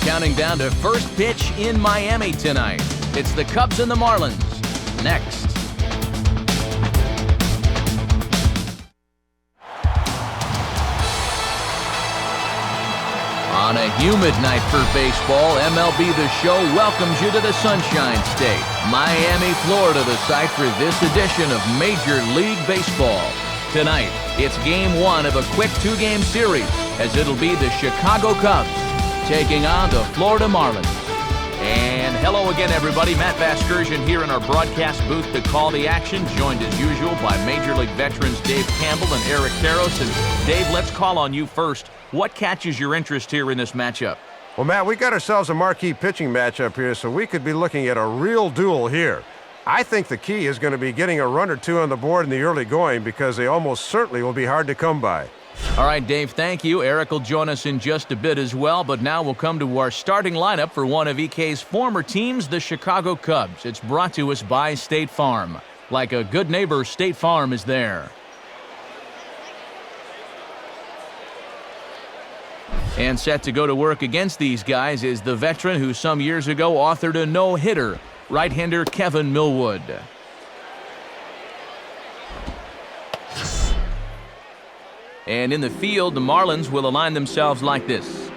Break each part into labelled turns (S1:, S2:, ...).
S1: counting down to first pitch in Miami tonight. It's the Cubs and the Marlins. Next. On a humid night for baseball, MLB The Show welcomes you to the Sunshine State, Miami, Florida, the site for this edition of Major League Baseball. Tonight, it's Game 1 of a quick two-game series, as it'll be the Chicago Cubs taking on the Florida Marlins. And hello again, everybody. Matt Vasgersian here in our broadcast booth to call the action, joined as usual by Major League veterans Dave Campbell and Eric Karros. And Dave, let's call on you first. What catches your interest here in this matchup?
S2: Well, Matt, we got ourselves a marquee pitching matchup here, so we could be looking at a real duel here. I think the key is going to be getting a run or two on the board in the early going, because they almost certainly will be hard to come by.
S1: All right, Dave, thank you. Eric will join us in just a bit as well, but now we'll come to our starting lineup for one of EK's former teams, the Chicago Cubs. It's brought to us by State Farm. Like a good neighbor, State Farm is there. And set to go to work against these guys is the veteran who some years ago authored a no-hitter, right-hander Kevin Millwood. And in the field, the Marlins will align themselves like this.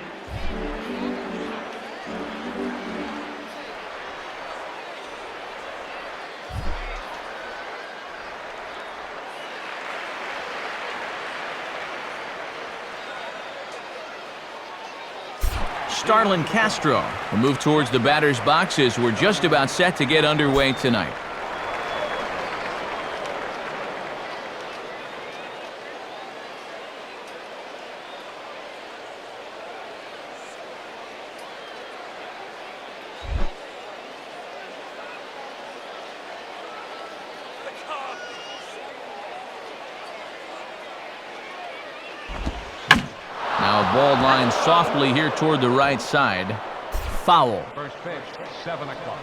S1: Starlin Castro will move towards the batter's box as we're just about set to get underway tonight. Now ball line softly here toward the right side. Foul.
S3: First pitch, 7 o'clock.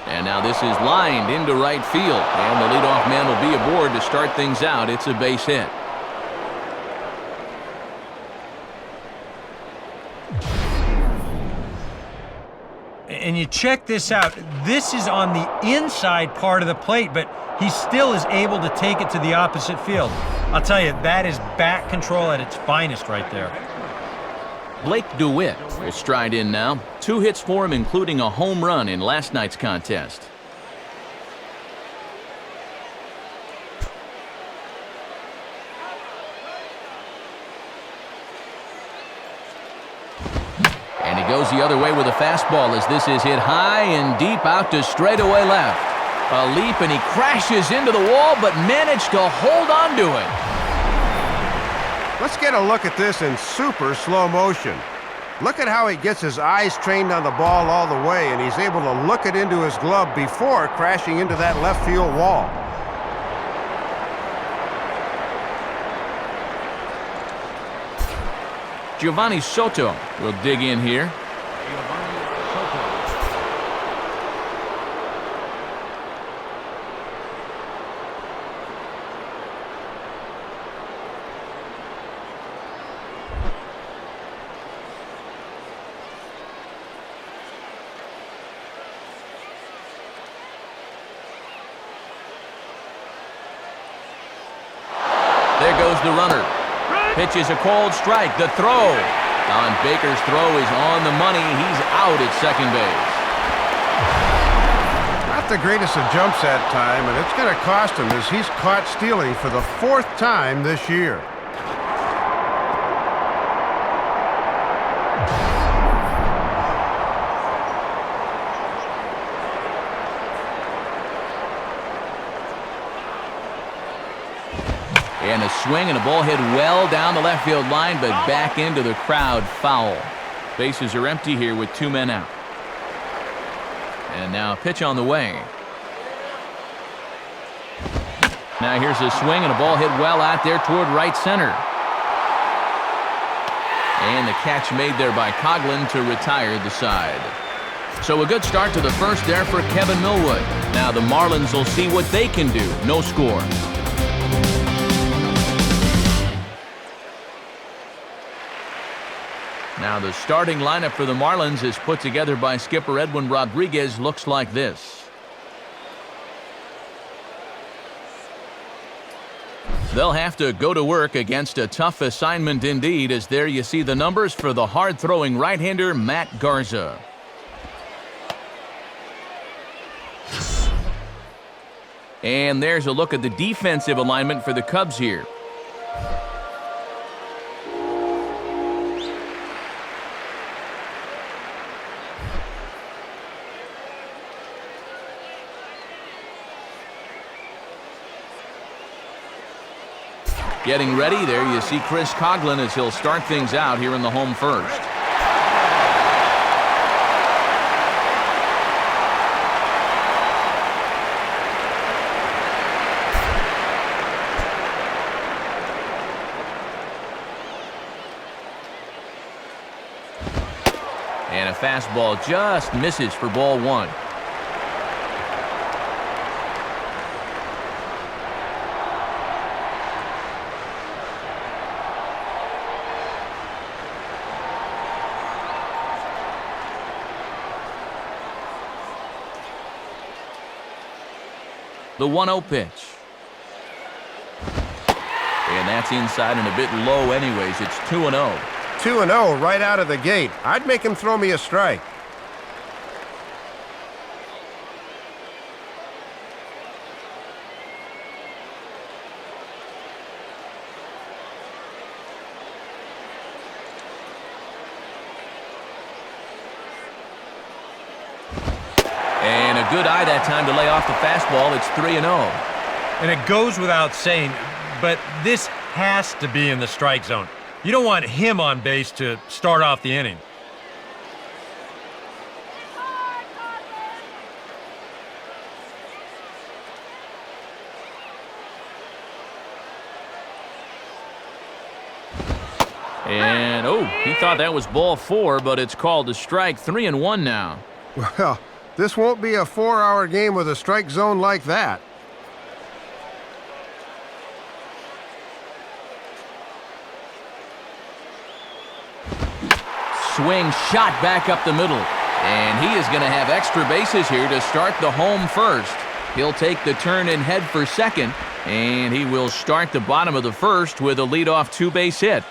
S1: And now this is lined into right field. And the leadoff man will be aboard to start things out. It's a base hit.
S4: And you check this out. This is on the inside part of the plate, but he still is able to take it to the opposite field. I'll tell you, that is bat control at its finest right there.
S1: Blake DeWitt will stride in now. 2 hits for him, including a home run in last night's contest. And he goes the other way with a fastball as this is hit high and deep out to straightaway left. A leap and he crashes into the wall but managed to hold on to it.
S2: Let's get a look at this in super slow motion. Look at how he gets his eyes trained on the ball all the way, and he's able to look it into his glove before crashing into that left field wall.
S1: Giovanni Soto will dig in here. There goes the runner. Pitch is a cold strike. The throw. Don Baker's throw is on the money. He's out at second base.
S2: Not the greatest of jumps that time, and it's going to cost him as he's caught stealing for the 4th time this year.
S1: And a swing and a ball hit well down the left field line, but back into the crowd. Foul. Bases are empty here with 2 men out. And now a pitch on the way. Now here's a swing and a ball hit well out there toward right center. And the catch made there by Coughlin to retire the side. So a good start to the first there for Kevin Millwood. Now the Marlins will see what they can do. No score. Now the starting lineup for the Marlins is put together by skipper Edwin Rodriguez. Looks like this. They'll have to go to work against a tough assignment indeed, as there you see the numbers for the hard-throwing right-hander Matt Garza. And there's a look at the defensive alignment for the Cubs here. Getting ready, there you see Chris Coughlin as he'll start things out here in the home first. And a fastball just misses for ball one. The 1-0 pitch. And that's inside and a bit low anyways. It's 2-0.
S2: 2-0 right out of the gate. I'd make him throw me a strike.
S1: And a good eye that time to lay off the fastball. It's 3-0.
S4: And it goes without saying, but this has to be in the strike zone. You don't want him on base to start off the inning.
S1: And, oh, he thought that was ball four, but it's called a strike. 3-1 now.
S2: Well, this won't be a 4-hour game with a strike zone like that.
S1: Swing shot back up the middle. And he is going to have extra bases here to start the home first. He'll take the turn and head for second. And he will start the bottom of the first with a leadoff two-base hit.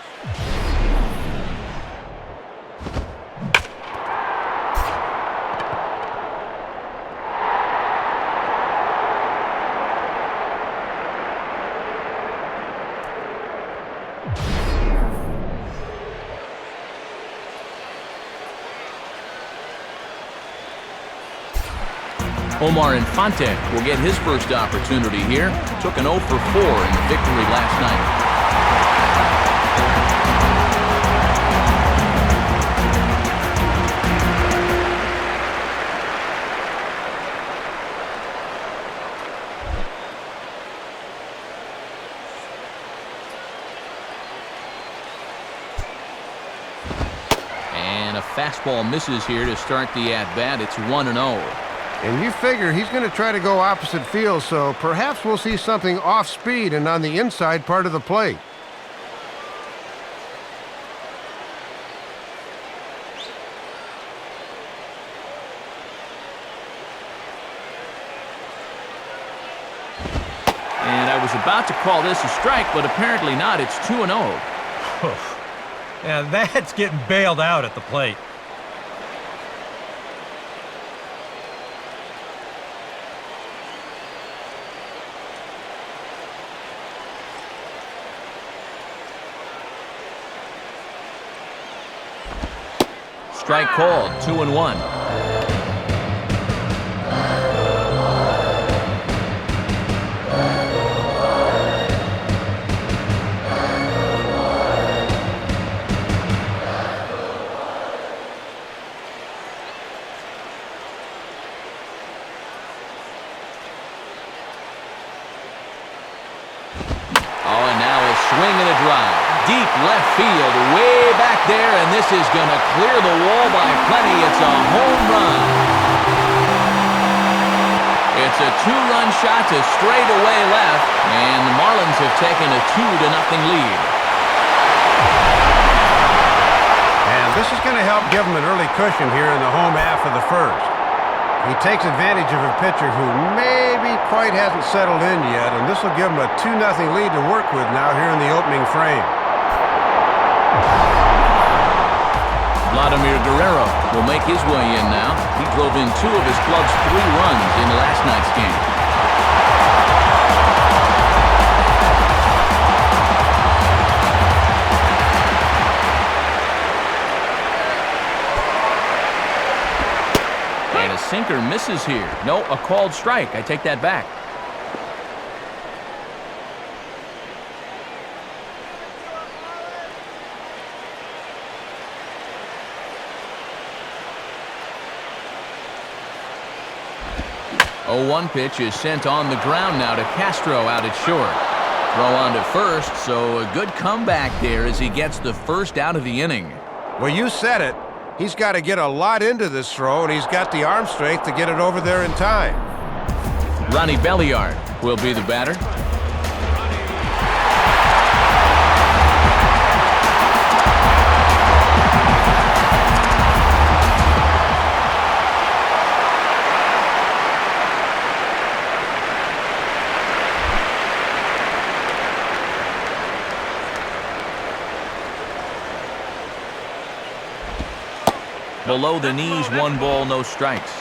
S1: Omar Infante will get his first opportunity here. Took an 0 for 4 in the victory last night. And a fastball misses here to start the at-bat. It's 1-0.
S2: And you figure he's going to try to go opposite field, so perhaps we'll see something off speed and on the inside part of the plate.
S1: And I was about to call this a strike, but apparently not. It's 2-0.
S4: Yeah, that's getting bailed out at the plate.
S1: Strike called, 2-1. Oh, and now a swing and a drive. Deep left field, way back there, and this is going to clear the wall by plenty. It's a home run. It's a two-run shot to straightaway left, and the Marlins have taken a 2-0 lead.
S2: And this is going to help give them an early cushion here in the home half of the first. He takes advantage of a pitcher who maybe quite hasn't settled in yet, and this will give him a 2-0 lead to work with now here in the opening frame.
S1: Vladimir Guerrero will make his way in now. He drove in 2 of his club's 3 runs in last night's game. And a sinker misses here. No, a called strike. I take that back. The 0-1 pitch is sent on the ground now to Castro out at short. Throw on to first, so a good comeback there as he gets the first out of the inning.
S2: Well, you said it. He's got to get a lot into this throw, and he's got the arm strength to get it over there in time.
S1: Ronnie Belliard will be the batter. Below the knees, 1 ball, no strikes.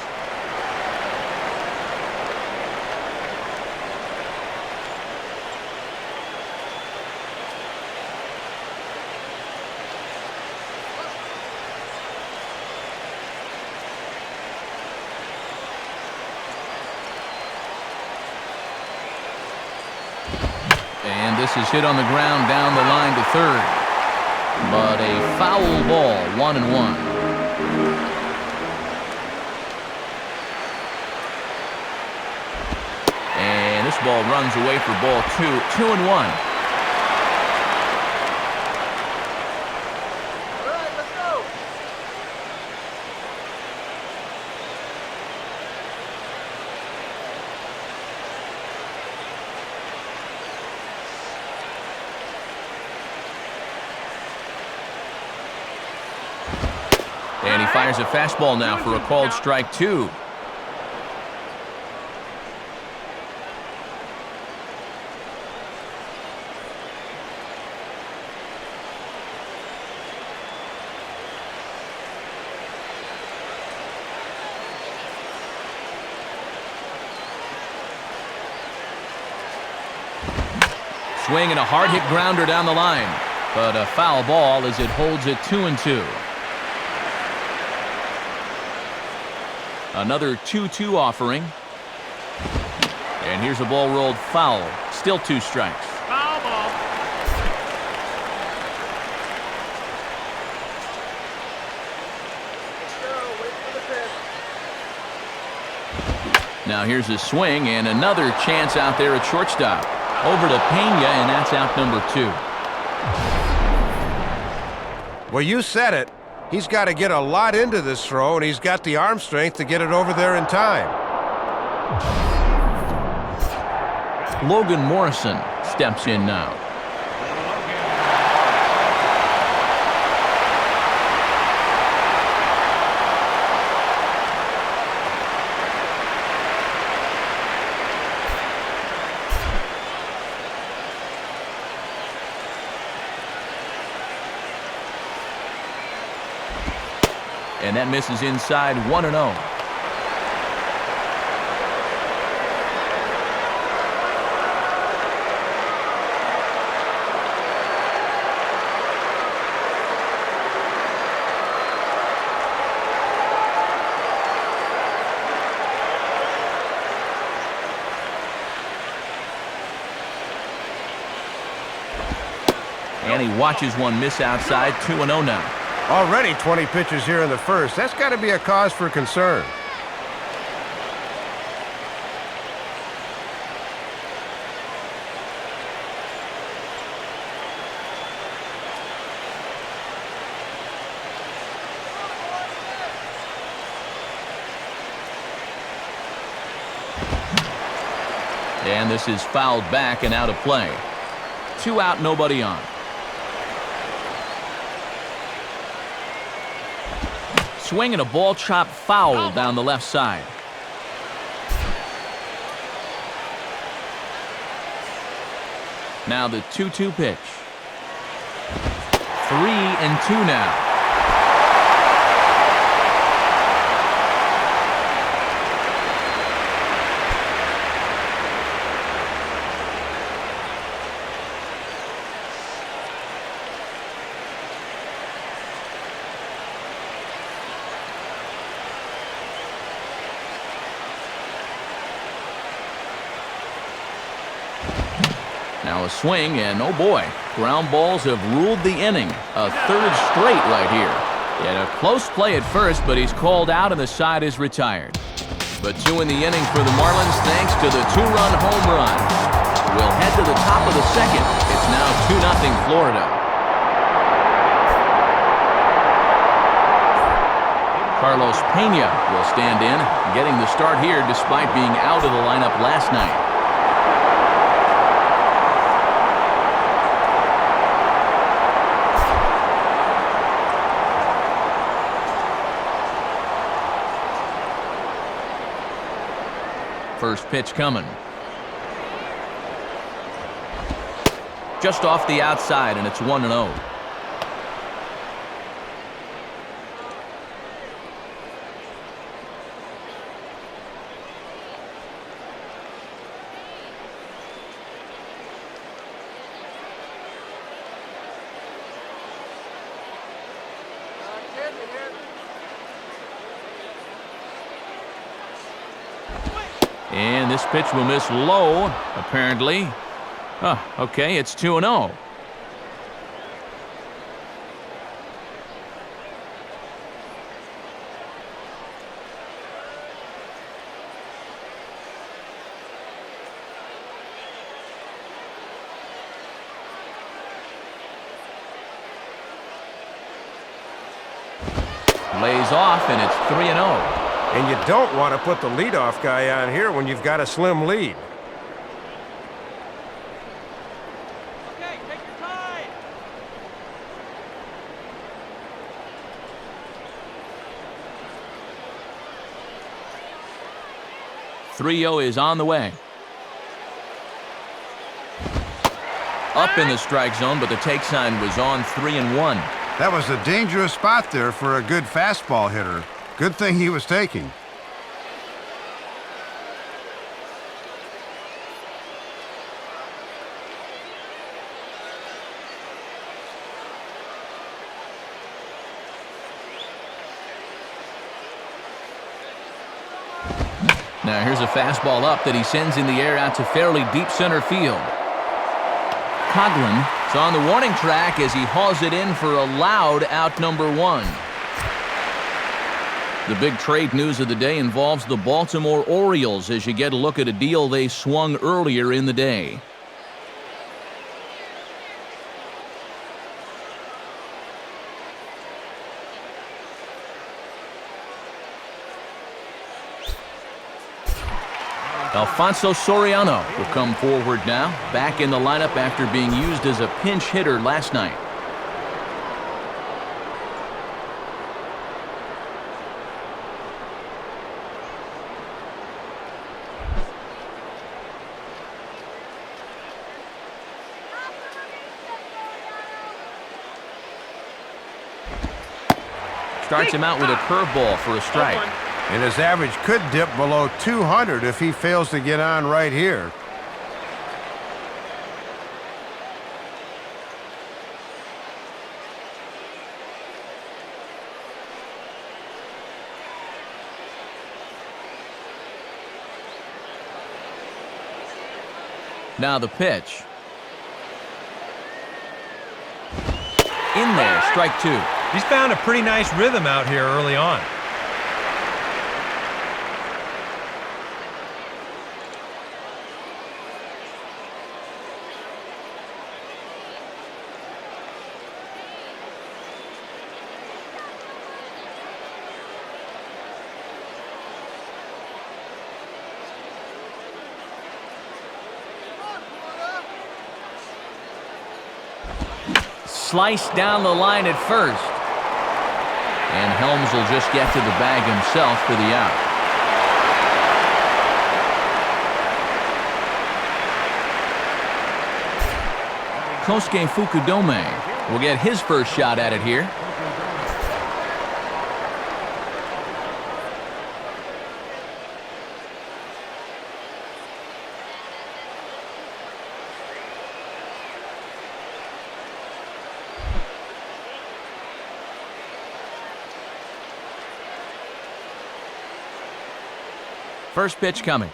S1: And this is hit on the ground down the line to third. But a foul ball, 1-1. And this ball runs away for ball 2, 2-1. And he fires a fastball now for a called strike 2. Swing and a hard-hit grounder down the line. But a foul ball as it holds it 2-2. Another 2-2 offering. And here's a ball rolled foul. Still 2 strikes.
S3: Foul ball.
S1: Now here's a swing and another chance out there at shortstop. Over to Pena, and that's out number 2.
S2: Well, you said it. He's got to get a lot into this throw, and he's got the arm strength to get it over there in time.
S1: Logan Morrison steps in now. And that misses inside, 1-0. And he watches one miss outside, 2-0 now.
S2: Already 20 pitches here in the first. That's got to be a cause for concern.
S1: And this is fouled back and out of play. 2 out, nobody on. Swing and a ball chopped foul down the left side. Now the 2-2 pitch. 3-2 now. Now a swing, and oh boy, ground balls have ruled the inning. A third straight right here. He had a close play at first, but he's called out and the side is retired. But 2 in the inning for the Marlins thanks to the 2-run home run. We'll head to the top of the second. It's now 2-0 Florida. Carlos Pena will stand in, getting the start here despite being out of the lineup last night. First pitch coming. Just off the outside, and it's 1-0. And this pitch will miss low, apparently. Okay, it's 2-0. Lays off, and it's 3-0.
S2: And you don't want to put the leadoff guy on here when you've got a slim lead.
S3: Okay, take your time.
S1: 3-0 is on the way. Up in the strike zone, but the take sign was on 3-1.
S2: That was a dangerous spot there for a good fastball hitter. Good thing he was taking.
S1: Now here's a fastball up that he sends in the air out to fairly deep center field. Coughlin is on the warning track as he hauls it in for a loud out number 1. The big trade news of the day involves the Baltimore Orioles as you get a look at a deal they swung earlier in the day. Alfonso Soriano will come forward now, back in the lineup after being used as a pinch hitter last night. Starts him out with a curveball for a strike.
S2: And his average could dip below 200 if he fails to get on right here.
S1: Now the pitch. In there, strike 2.
S4: He's found a pretty nice rhythm out here early on.
S1: sliced down the line at first. And Helms will just get to the bag himself for the out. Kosuke Fukudome will get his first shot at it here. First pitch coming.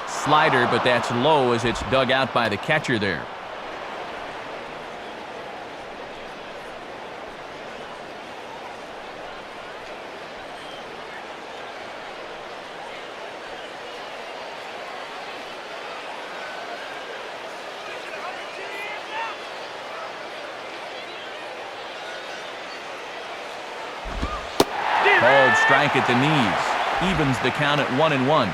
S1: Slider, but that's low as it's dug out by the catcher there. Called strike at the knees. Evens the count at 1-1.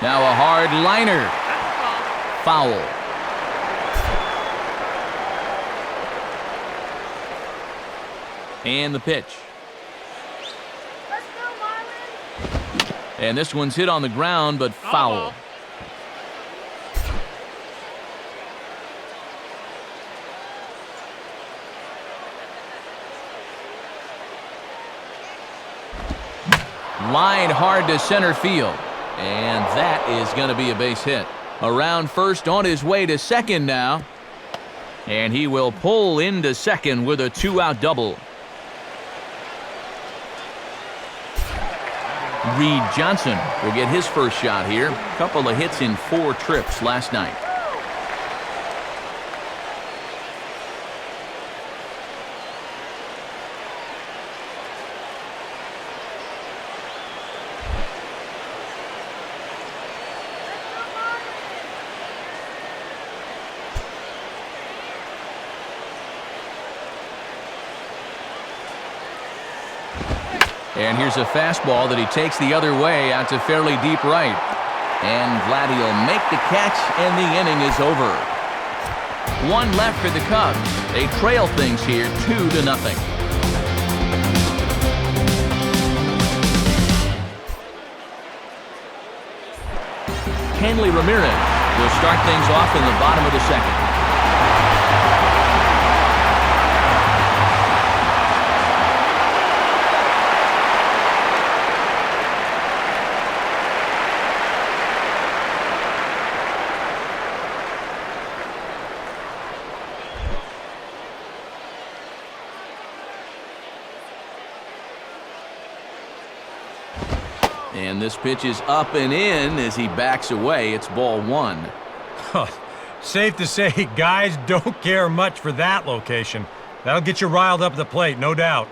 S1: Now a hard liner. Foul. And the pitch.
S3: Let's go, Marlins.
S1: And this one's hit on the ground, but foul. Lined hard to center field. And that is going to be a base hit. Around first, on his way to second now. And he will pull into second with a 2-out double. Reed Johnson will get his first shot here. Couple of hits in 4 trips last night. And here's a fastball that he takes the other way out to fairly deep right. And Vladdy will make the catch, and the inning is over. 1 left for the Cubs. They trail things here 2-0. Hanley Ramirez will start things off in the bottom of the second. And this pitch is up and in as he backs away. It's ball 1.
S4: Safe to say, guys don't care much for that location. That'll get you riled up at the plate, no doubt.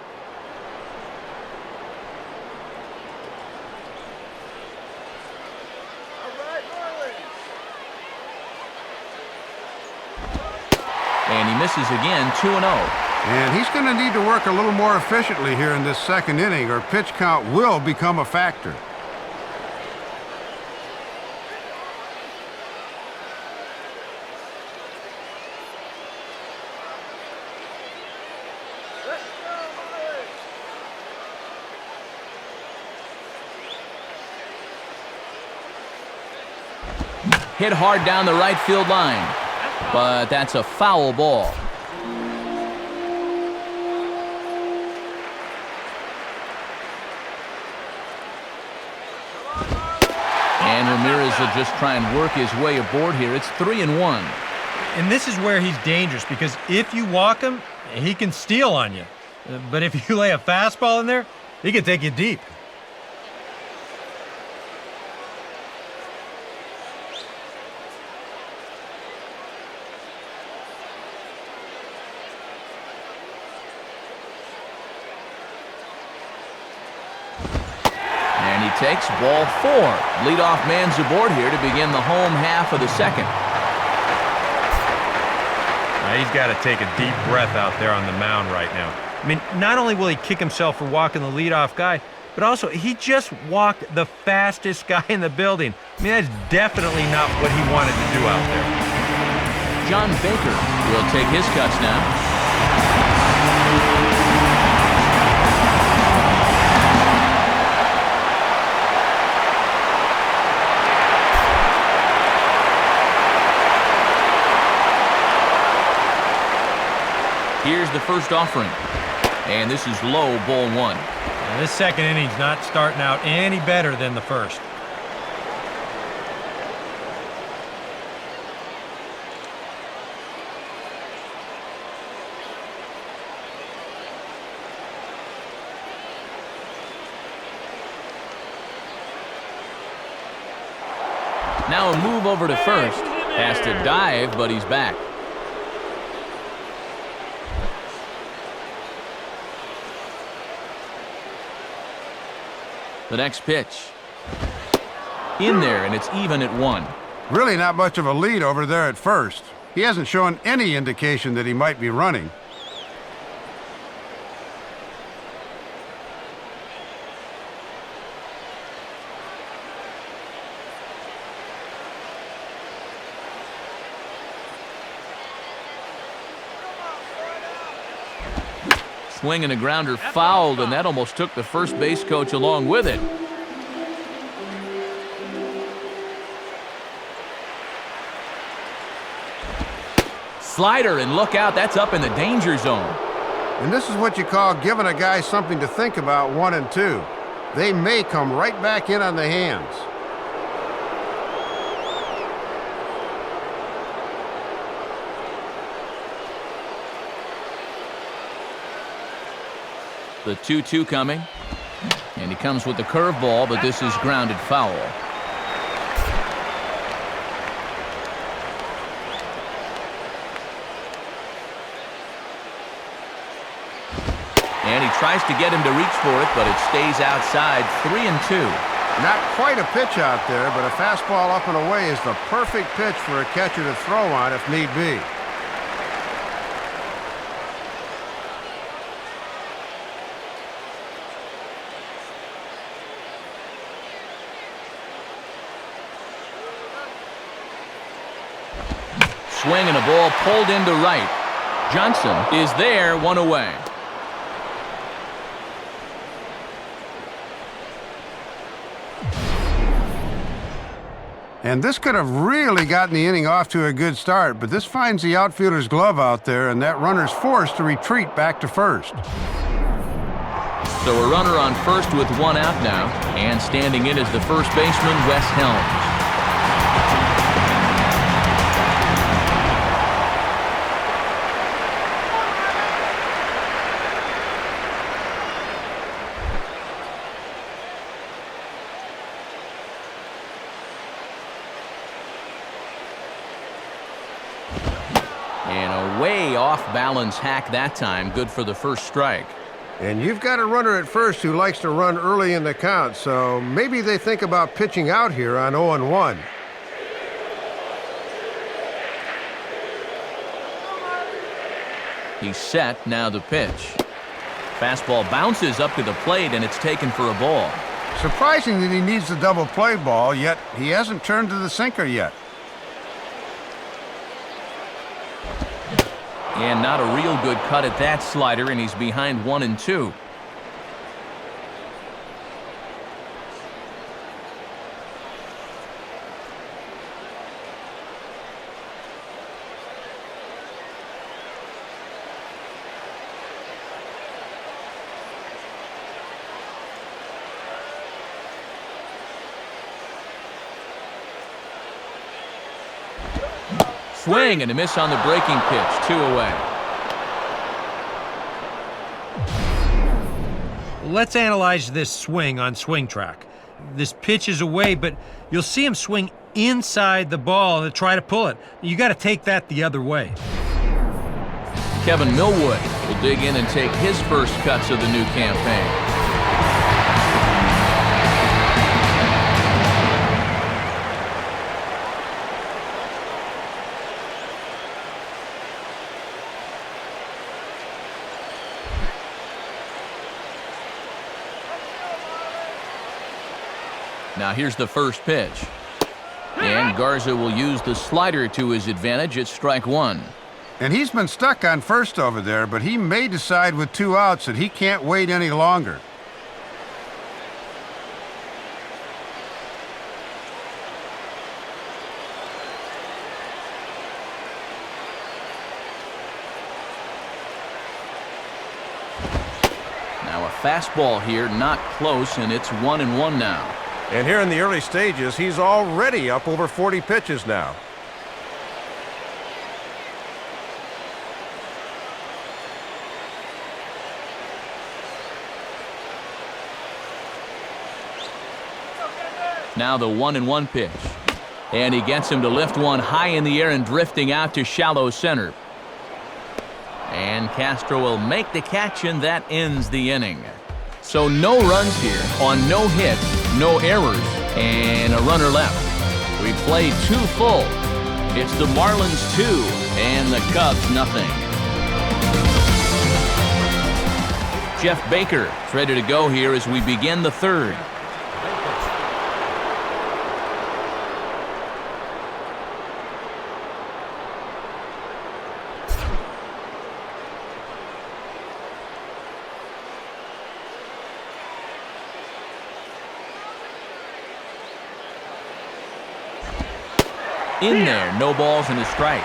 S1: And he misses again, 2-0.
S2: And he's going to need to work a little more efficiently here in this second inning, or pitch count will become a factor.
S1: Hit hard down the right field line, but that's a foul ball. And Ramirez will just try and work his way aboard here. It's 3-1.
S4: And this is where he's dangerous, because if you walk him, he can steal on you. But if you lay a fastball in there, he can take you deep.
S1: takes ball 4. Leadoff man's aboard here to begin the home half of the second.
S4: Now he's got to take a deep breath out there on the mound right now. I mean, not only will he kick himself for walking the leadoff guy, but also he just walked the fastest guy in the building. I mean, that's definitely not what he wanted to do out there.
S1: John Baker will take his cuts now. Here's the first offering. And this is low, ball 1.
S4: And this second inning's not starting out any better than the first.
S1: Now a move over to first. Has to dive, but he's back. The next pitch. In there, and it's even at 1.
S2: Really not much of a lead over there at first. He hasn't shown any indication that he might be running.
S1: Swing and a grounder fouled, and that almost took the first base coach along with it. Slider, and look out, that's up in the danger zone.
S2: And this is what you call giving a guy something to think about 1 and 2. They may come right back in on the hands.
S1: The 2-2 coming. And he comes with the curveball, but this is grounded foul. And he tries to get him to reach for it, but it stays outside. 3-2.
S2: Not quite a pitch out there, but a fastball up and away is the perfect pitch for a catcher to throw on if need be.
S1: Swing and a ball pulled into right. Johnson is there, 1 away.
S2: And this could have really gotten the inning off to a good start, but this finds the outfielder's glove out there, and that runner's forced to retreat back to first.
S1: So a runner on first with 1 out now, and standing in is the first baseman, Wes Helms. And a way off-balance hack that time. Good for the first strike.
S2: And you've got a runner at first who likes to run early in the count, so maybe they think about pitching out here on 0-1.
S1: He's set, now the pitch. Fastball bounces up to the plate, and it's taken for a ball.
S2: Surprising that he needs the double play ball, yet he hasn't turned to the sinker yet.
S1: And not a real good cut at that slider, and he's behind 1-2. Swing and a miss on the breaking pitch, 2 away.
S4: Let's analyze this swing on Swing Track. This pitch is away, but you'll see him swing inside the ball and try to pull it. You got to take that the other way.
S1: Kevin Millwood will dig in and take his first cuts of the new campaign. Now here's the first pitch. And Garza will use the slider to his advantage at strike one.
S2: And he's been stuck on first over there, but he may decide with 2 outs that he can't wait any longer.
S1: Now a fastball here, not close, and it's 1-1 now.
S2: And here in the early stages, he's already up over 40 pitches now.
S1: Now the 1-1 pitch. And he gets him to lift one high in the air and drifting out to shallow center. And Castro will make the catch, and that ends the inning. So no runs here on no hits, no errors, and a runner left. We play 2 full. It's the Marlins 2 and the Cubs nothing. Jeff Baker is ready to go here as we begin the third. In there, no balls and a strike.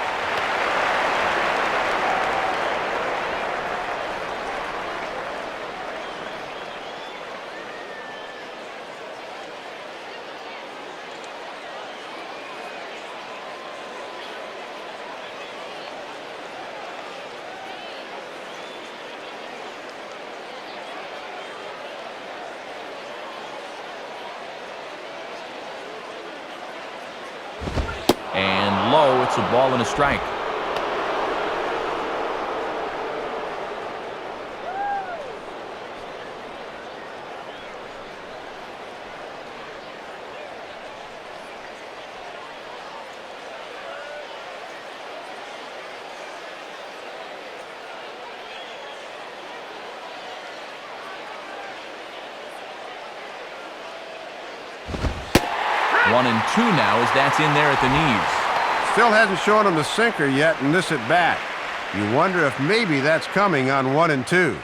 S1: And low, it's a ball and a strike. One and 2 now as that's in there at the knees.
S2: Still hasn't shown him the sinker yet in this at bat. You wonder if maybe that's coming on 1 and 2.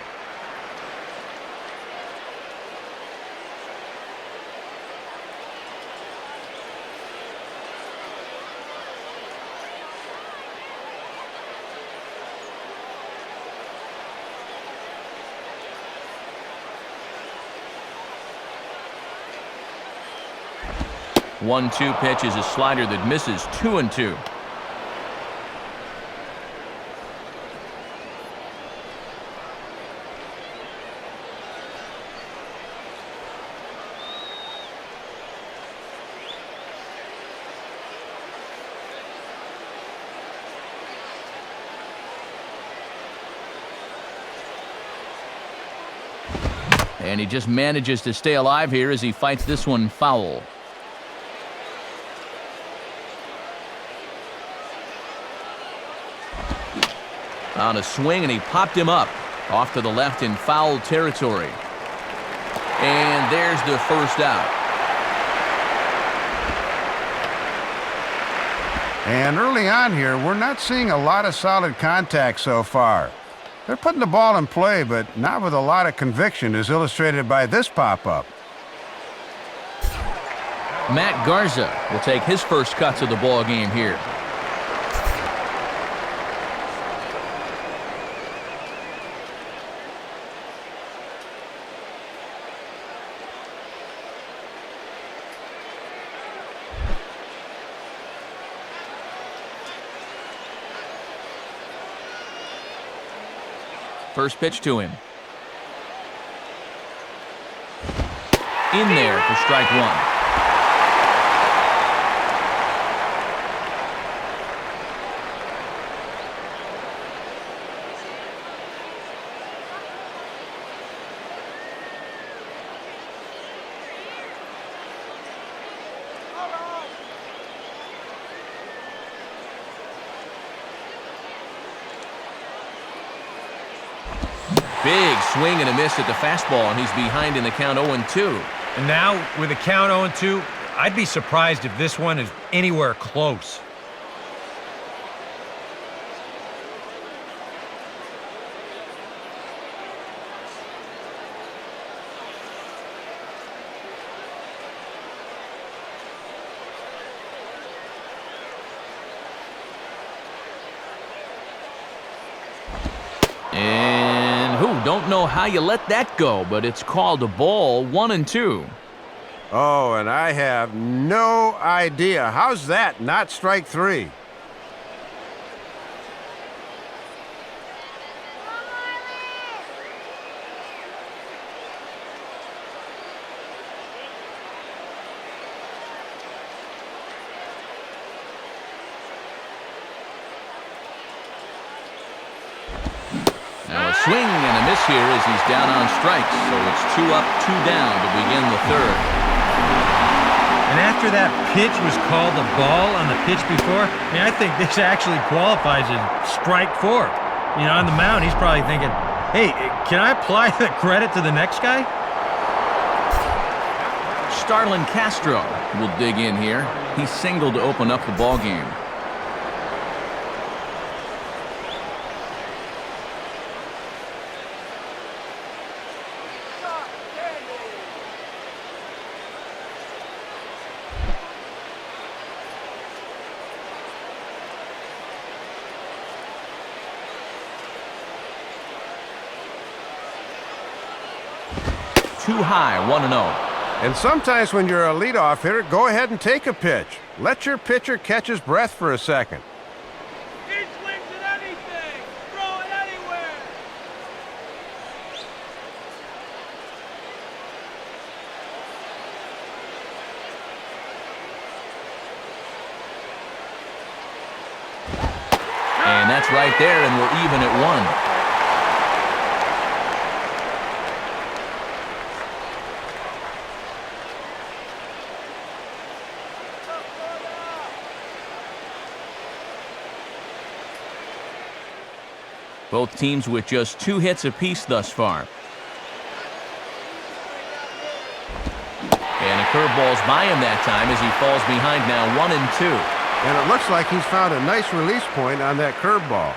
S1: One-two pitch is a slider that misses. 2-2. And he just manages to stay alive here as he fights this one foul. On a swing, and he popped him up off to the left in foul territory. And there's the first out.
S2: And early on here, we're not seeing a lot of solid contact so far. They're putting the ball in play, but not with a lot of conviction, as illustrated by this pop-up.
S1: Matt Garza will take his first cuts of the ball game here. First pitch to him. In there for strike one. Big swing and a miss at the fastball, and he's behind in the count 0-2.
S4: And now, with a count 0-2, I'd be surprised if this one is anywhere close.
S1: Don't know how you let that go, but it's called a ball, 1-2.
S2: Oh, and I have no idea. How's that not strike three?
S1: Now a swing and a miss here as he's down on strikes, so it's 2 up, 2 down to begin the third.
S4: And after that pitch was called a ball on the pitch before, I mean, I think this actually qualifies as strike 4. You know, on the mound, he's probably thinking, hey, can I apply the credit to the next guy?
S1: Starlin Castro will dig in here. He singled to open up the ball game. Too high, 1-0.
S2: And sometimes when you're a leadoff hitter, go ahead and take a pitch. Let your pitcher catch his breath for a second.
S3: He swings at anything. Throw it anywhere.
S1: And that's right there, and we're even at 1. Both teams with just 2 hits apiece thus far. And a curveball's by him that time as he falls behind now 1-2.
S2: And it looks like he's found a nice release point on that curveball.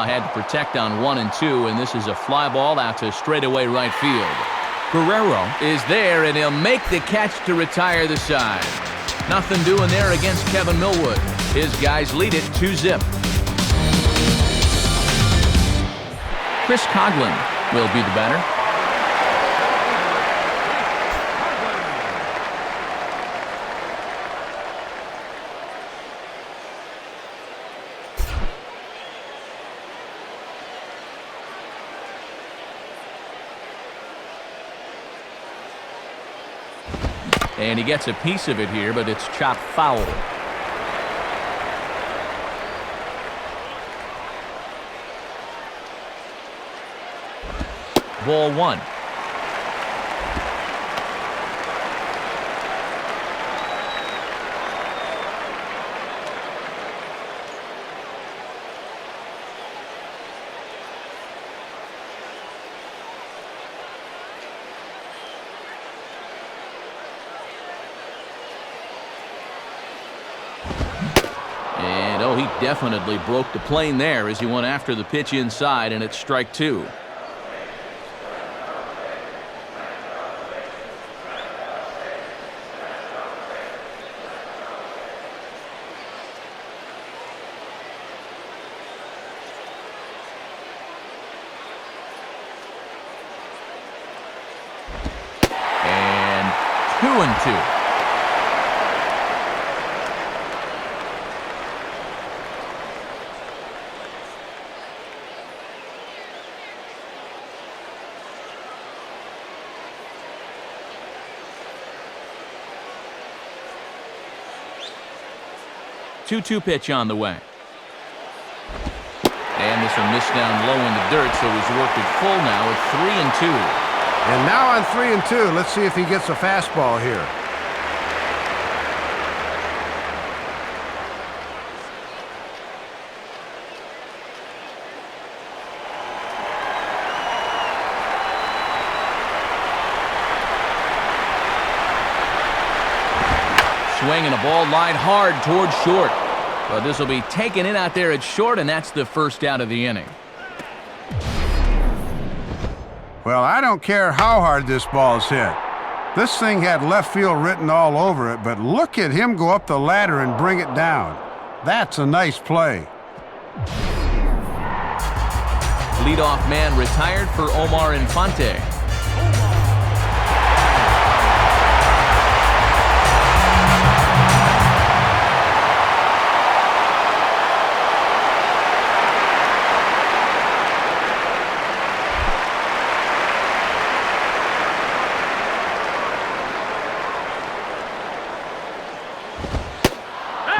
S1: Had to protect on 1-2, and this is a fly ball out to straightaway right field. Guerrero is there, and he'll make the catch to retire the side. Nothing doing there against Kevin Millwood. His guys lead it 2-0. Chris Coughlin will be the batter. And he gets a piece of it here, but it's chopped foul. Ball 1. He definitely broke the plane there as he went after the pitch inside, and it's strike 2. And 2-2. 2-2 pitch on the way. And this one missed down low in the dirt, so he's worked it full now at 3-2.
S2: And now on 3-2, let's see if he gets a fastball here.
S1: Swinging a ball line hard towards short. But this will be taken in out there at short, and that's the first out of the inning.
S2: Well, I don't care how hard this ball's hit. This thing had left field written all over it, but look at him go up the ladder and bring it down. That's a nice play.
S1: Leadoff man retired for Omar Infante.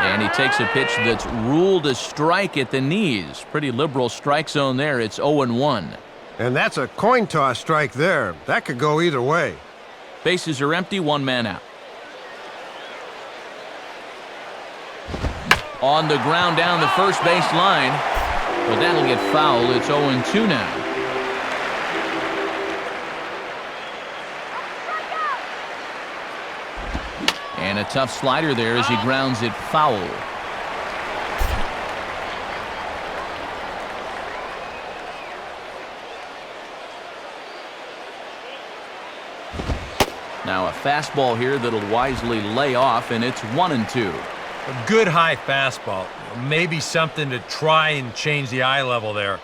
S1: And he takes a pitch that's ruled a strike at the knees. Pretty liberal strike zone there. It's 0-1.
S2: And that's a coin toss strike there. That could go either way.
S1: Bases are empty, one man out. On the ground down the first base line. But that'll get foul. It's 0-2 now. And a tough slider there as he grounds it foul. Now a fastball here that'll wisely lay off, and it's 1-2.
S4: A good high fastball. Maybe something to try and change the eye level there.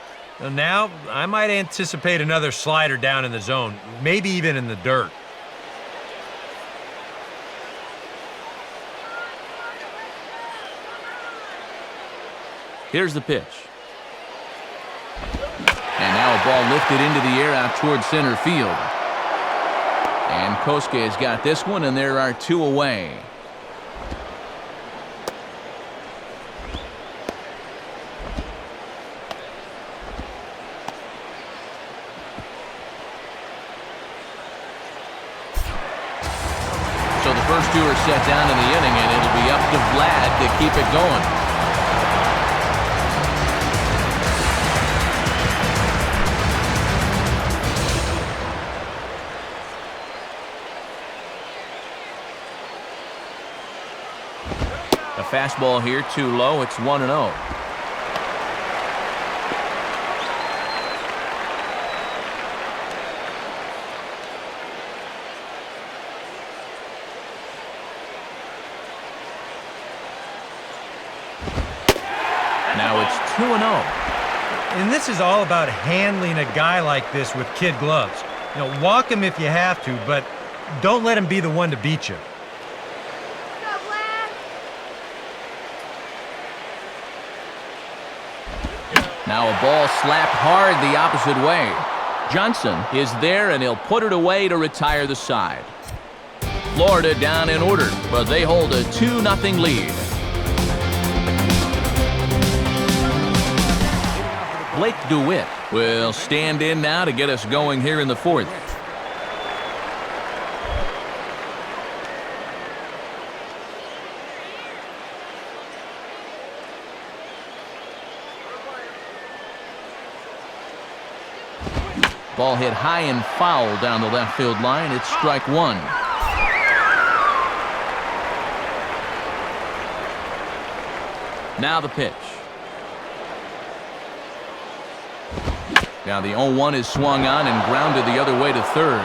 S4: Now, I might anticipate another slider down in the zone, maybe even in the dirt.
S1: Here's the pitch. And now a ball lifted into the air out towards center field. And Kosuke has got this one, and there are two away. So the first two are set down in the inning, and it'll be up to Vlad to keep it going. A fastball here, too low. It's 1-0. Now it's 2-0.
S4: And this is all about handling a guy like this with kid gloves. You know, walk him if you have to, but don't let him be the one to beat you.
S1: Now a ball slapped hard the opposite way. Johnson is there, and he'll put it away to retire the side. Florida down in order, but they hold a 2-0 lead. Blake DeWitt will stand in now to get us going here in the fourth. Ball hit high and foul down the left field line. It's strike one. Now the pitch. Now the 0-1 is swung on and grounded the other way to third.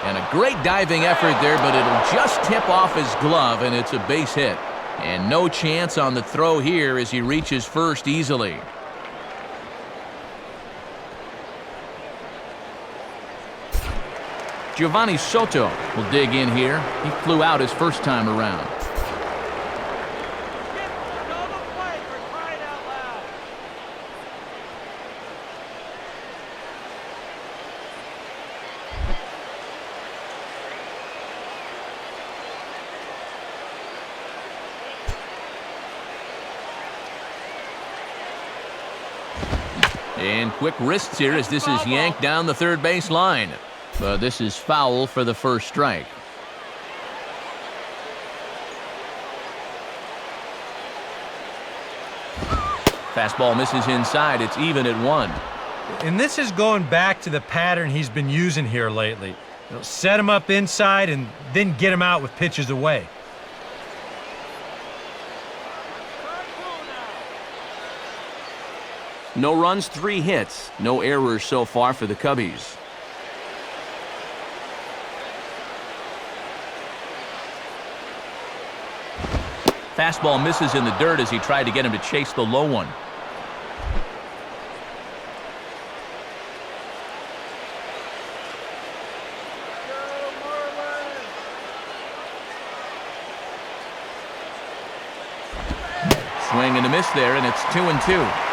S1: And a great diving effort there, but it'll just tip off his glove, and it's a base hit. And no chance on the throw here as he reaches first easily. Giovanni Soto will dig in here. He flew out his first time around. And quick wrists here as this is yanked down the third base line. But this is foul for the first strike. Fastball misses inside. It's even at 1.
S4: And this is going back to the pattern he's been using here lately. Set him up inside and then get him out with pitches away.
S1: No runs, 3 hits. No errors so far for the Cubbies. Fastball misses in the dirt as he tried to get him to chase the low one. Swing and a miss there, and it's 2-2.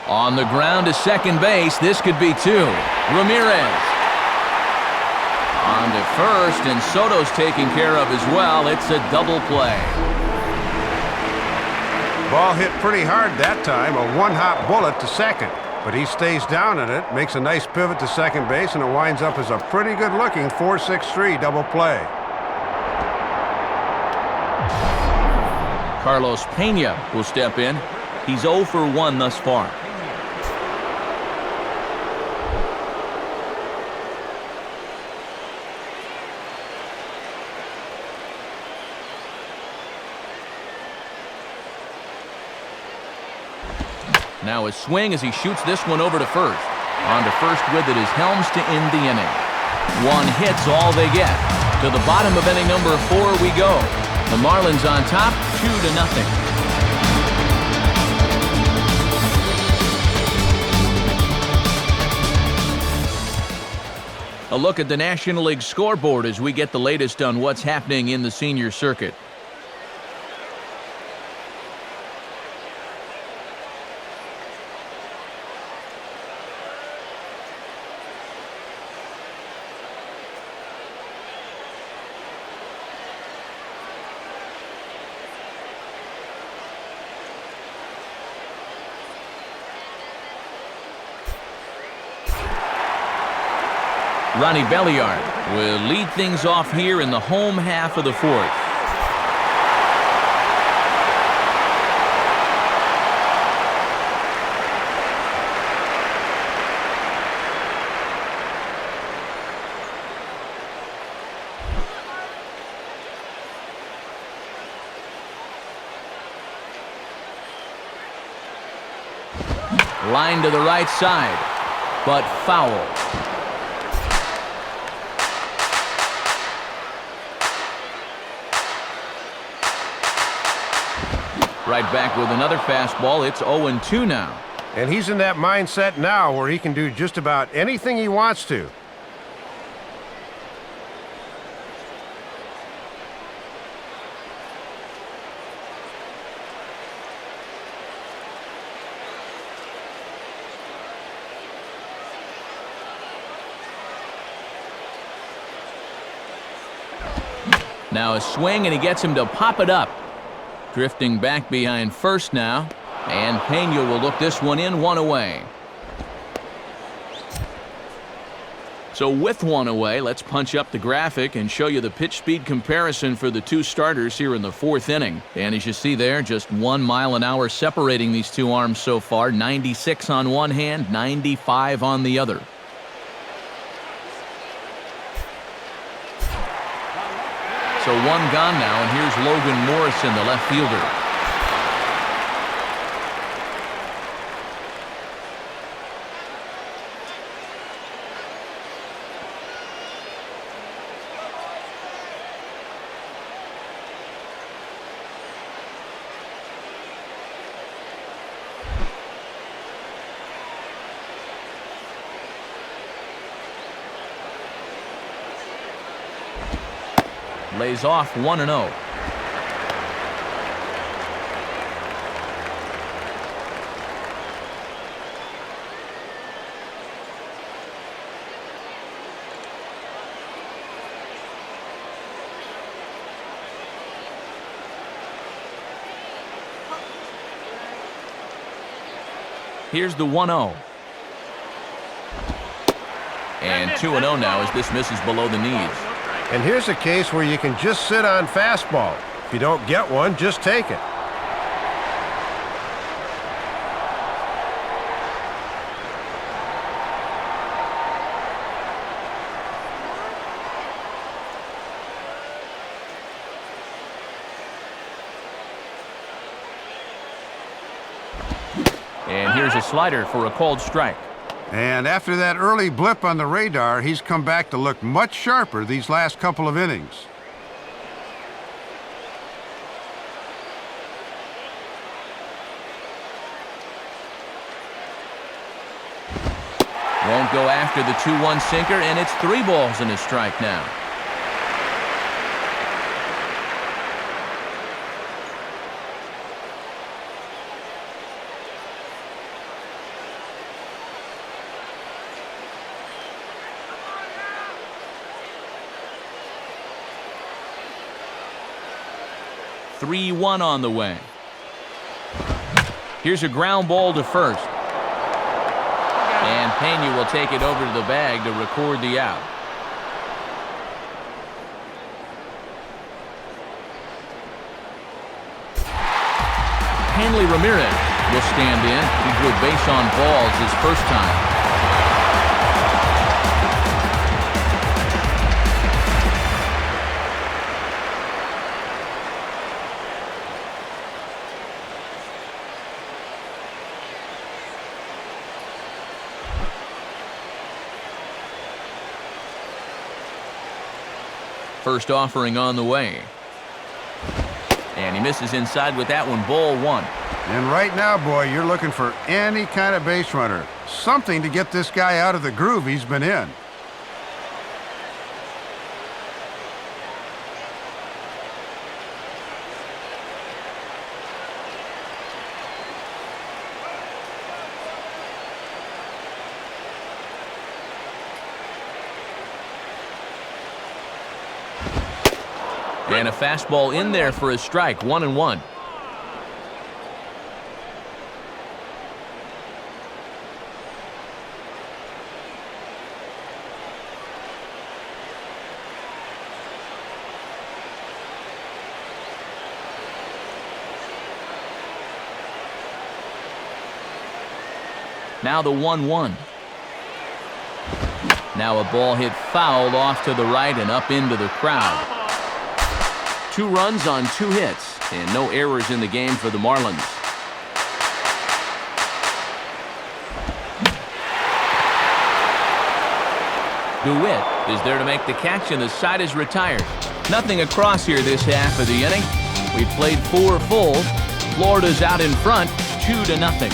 S1: On the ground to second base, this could be 2. Ramirez. On to first, and Soto's taken care of as well. It's a double play.
S2: Ball hit pretty hard that time, a one-hop bullet to second. But he stays down at it, makes a nice pivot to second base, and it winds up as a pretty good-looking 4-6-3 double play.
S1: Carlos Pena will step in. He's 0 for 1 thus far. Now a swing as he shoots this one over to first. On to first with it is Helms to end the inning. 1 hit's all they get. To the bottom of inning number 4 we go. The Marlins on top, 2-0. A look at the National League scoreboard as we get the latest on what's happening in the senior circuit. Ronnie Belliard will lead things off here in the home half of the 4th. Line to the right side, but foul. Right back with another fastball. It's 0-2 now.
S2: And he's in that mindset now where he can do just about anything he wants to.
S1: Now a swing, and he gets him to pop it up. Drifting back behind first now, and Pena will look this one in, 1 away. So with 1 away, let's punch up the graphic and show you the pitch speed comparison for the 2 starters here in the 4th inning. And as you see there, just 1 mile an hour separating these 2 arms so far. 96 on one hand, 95 on the other. So 1 gone now, and here's Logan Morrison, the left fielder. lays off 1-0. Here's the 1-0. And 2-0 now as this misses below the knees.
S2: And here's a case where you can just sit on fastball. If you don't get one, just take it.
S1: And here's a slider for a called strike.
S2: And after that early blip on the radar, he's come back to look much sharper these last couple of innings.
S1: Won't go after the 2-1 sinker, and it's 3 balls and a strike now. .3-1 on the way. Here's a ground ball to first. And Pena will take it over to the bag to record the out. Hanley Ramirez will stand in. He drew a base on balls his first time. First offering on the way. And he misses inside with that one, ball 1.
S2: And right now, boy, you're looking for any kind of base runner. Something to get this guy out of the groove he's been in.
S1: And a fastball in there for a strike, 1-1. Now the 1-1. Now a ball hit foul off to the right and up into the crowd. 2 runs on 2 hits, and no errors in the game for the Marlins. DeWitt is there to make the catch, and the side is retired. Nothing across here this half of the inning. We've played 4 full. Florida's out in front, 2-0.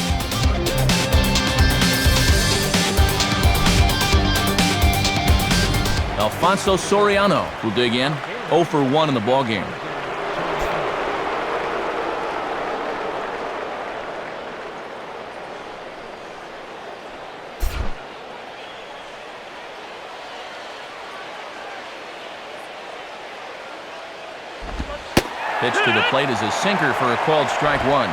S1: Alfonso Soriano will dig in. 0 for 1 in the ballgame. Pitch to the plate is a sinker for a called strike 1.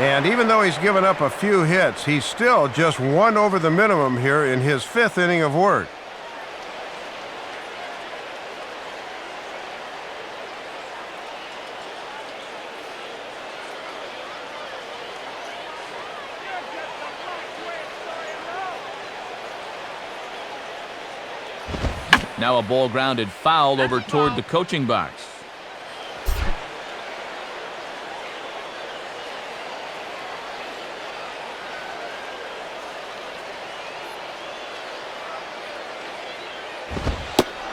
S2: And even though he's given up a few hits, he's still just 1 over the minimum here in his 5th inning of work.
S1: Now a ball grounded foul over toward the coaching box.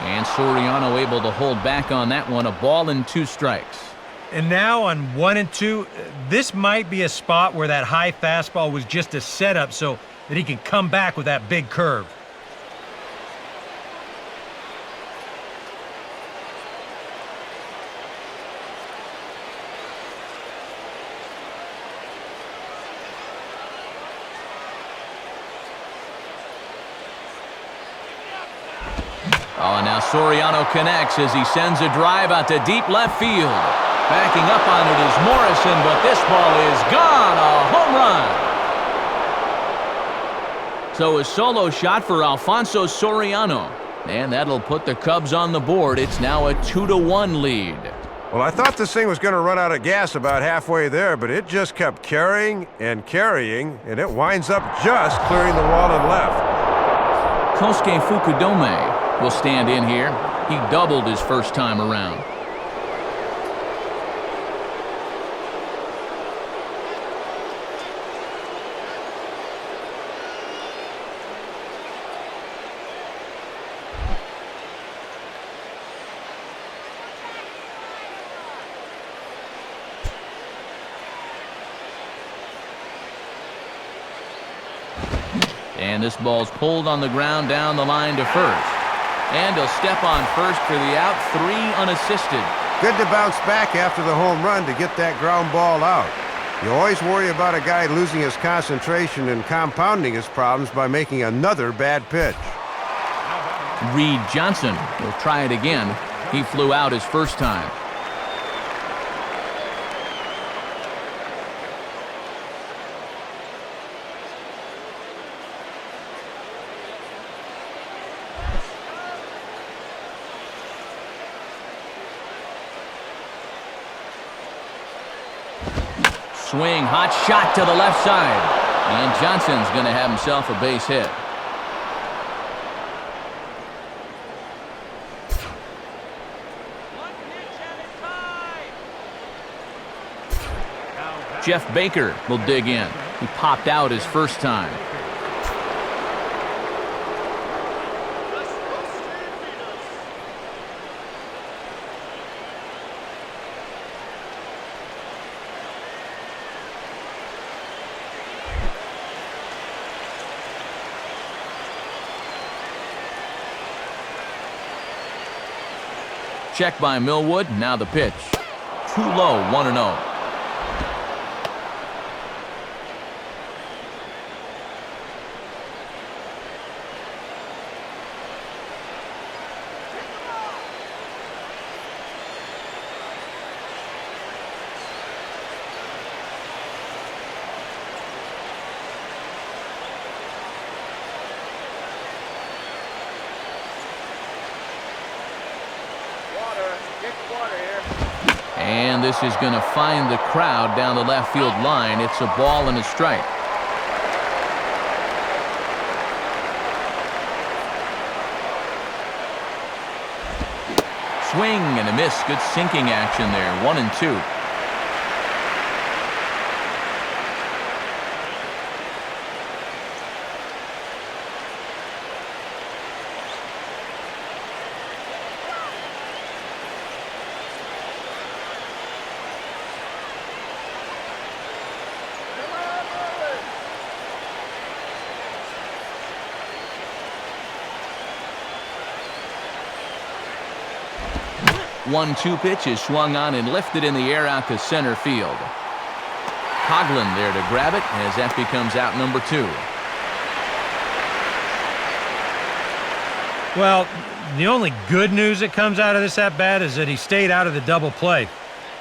S1: And Soriano able to hold back on that one. A ball and 2 strikes.
S4: And now on 1 and 2, this might be a spot where that high fastball was just a setup so that he can come back with that big curve.
S1: Oh, and now Soriano connects as he sends a drive out to deep left field. Backing up on it is Morrison, but this ball is gone. A home run. So a solo shot for Alfonso Soriano. And that'll put the Cubs on the board. It's now a 2-1 lead.
S2: Well, I thought this thing was going to run out of gas about halfway there, but it just kept carrying, and it winds up just clearing the wall and left.
S1: Kosuke Fukudome will stand in here. He doubled his first time around. And this ball's pulled on the ground down the line to first. And he'll step on first for the out, 3 unassisted.
S2: Good to bounce back after the home run to get that ground ball out. You always worry about a guy losing his concentration and compounding his problems by making another bad pitch.
S1: Reed Johnson will try it again. He flew out his first time. Swing, hot shot to the left side. And Johnson's going to have himself a base hit. Jeff Baker will dig in. He popped out his first time. Check by Millwood. Now the pitch. Too low, 1-0. And this is going to find the crowd down the left field line. It's a ball and a strike. Swing and a miss. Good sinking action there. 1-2. One-two pitch is swung on and lifted in the air out to center field. Coughlin there to grab it as that becomes out number 2.
S4: Well, the only good news that comes out of this at-bat is that he stayed out of the double play.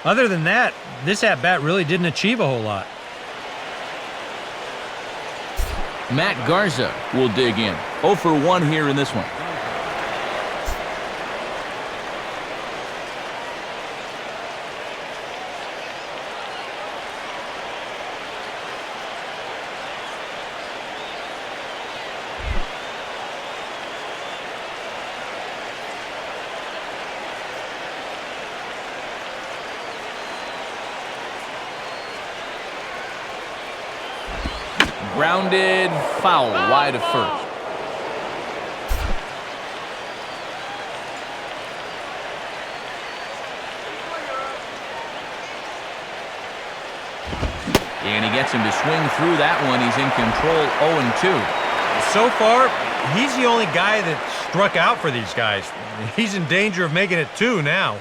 S4: Other than that, this at-bat really didn't achieve a whole lot.
S1: Matt Garza will dig in. 0 for 1 here in this one. Grounded foul wide of first. And he gets him to swing through that one. He's in control, 0-2.
S4: So far, he's the only guy that struck out for these guys. He's in danger of making it 2 now.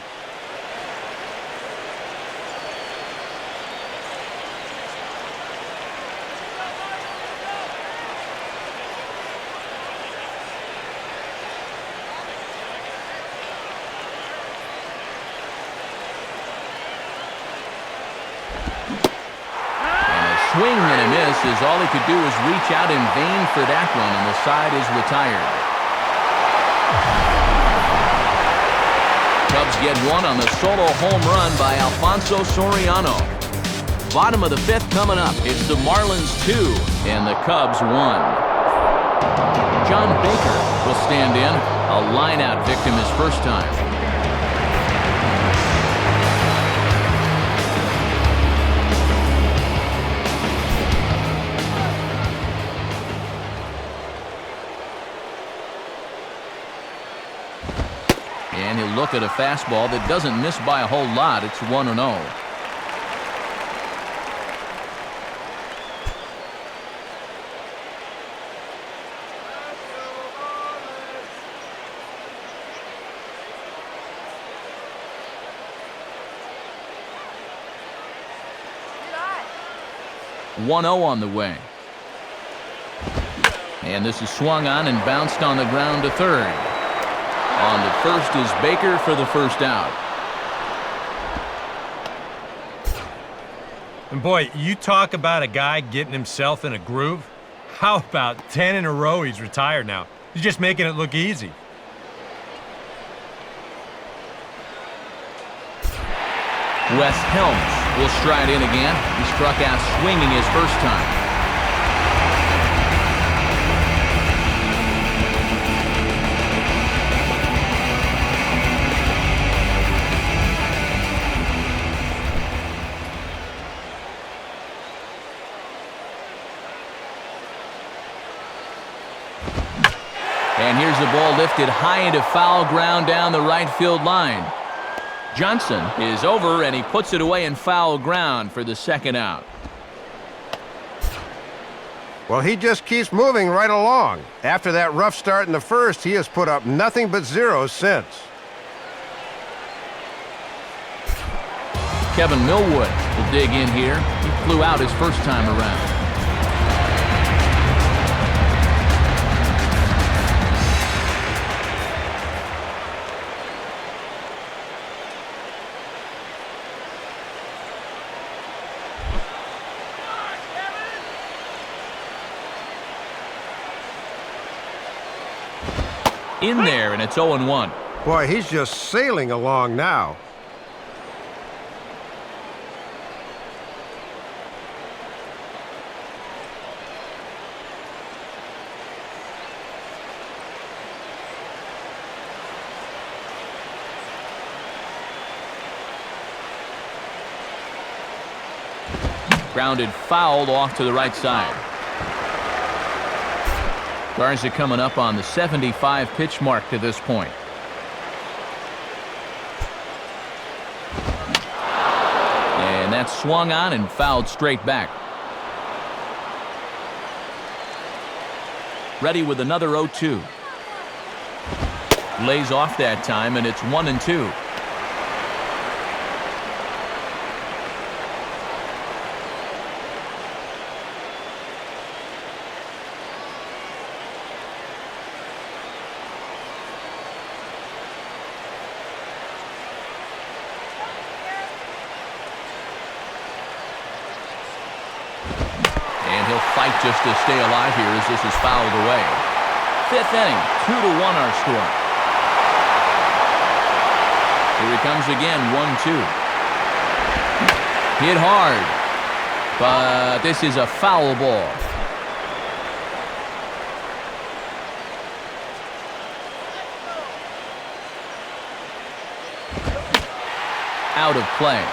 S1: swing and a miss as all he could do was reach out in vain for that one, and the side is retired. Cubs get one on the solo home run by Alfonso Soriano. Bottom of the fifth coming up. It's the Marlins 2 and the Cubs 1. John Baker will stand in. A line-out victim his first time. And he'll look at a fastball that doesn't miss by a whole lot. It's 1-0. On the way. And this is swung on and bounced on the ground to third. On to first is Baker for the first out.
S4: And boy, you talk about a guy getting himself in a groove. How about 10 in a row he's retired now? He's just making it look easy.
S1: Wes Helms will stride in again. He struck out swinging his first time. And here's the ball lifted high into foul ground down the right field line. Johnson is over, and he puts it away in foul ground for the second out.
S2: Well, he just keeps moving right along. After that rough start in the first, he has put up nothing but zeros since.
S1: Kevin Millwood will dig in here. He flew out his first time around. In there, and it's 0-1.
S2: Boy, he's just sailing along now.
S1: Grounded fouled off to the right side. Garza coming up on the 75 pitch mark to this point. And that's swung on and fouled straight back. Ready with another 0-2. Lays off that time, and it's 1-2. Fight just to stay alive here as this is fouled away. Fifth inning, 2-1 our score. Here he comes again, 1-2. Hit hard, but this is a foul ball. Out of play.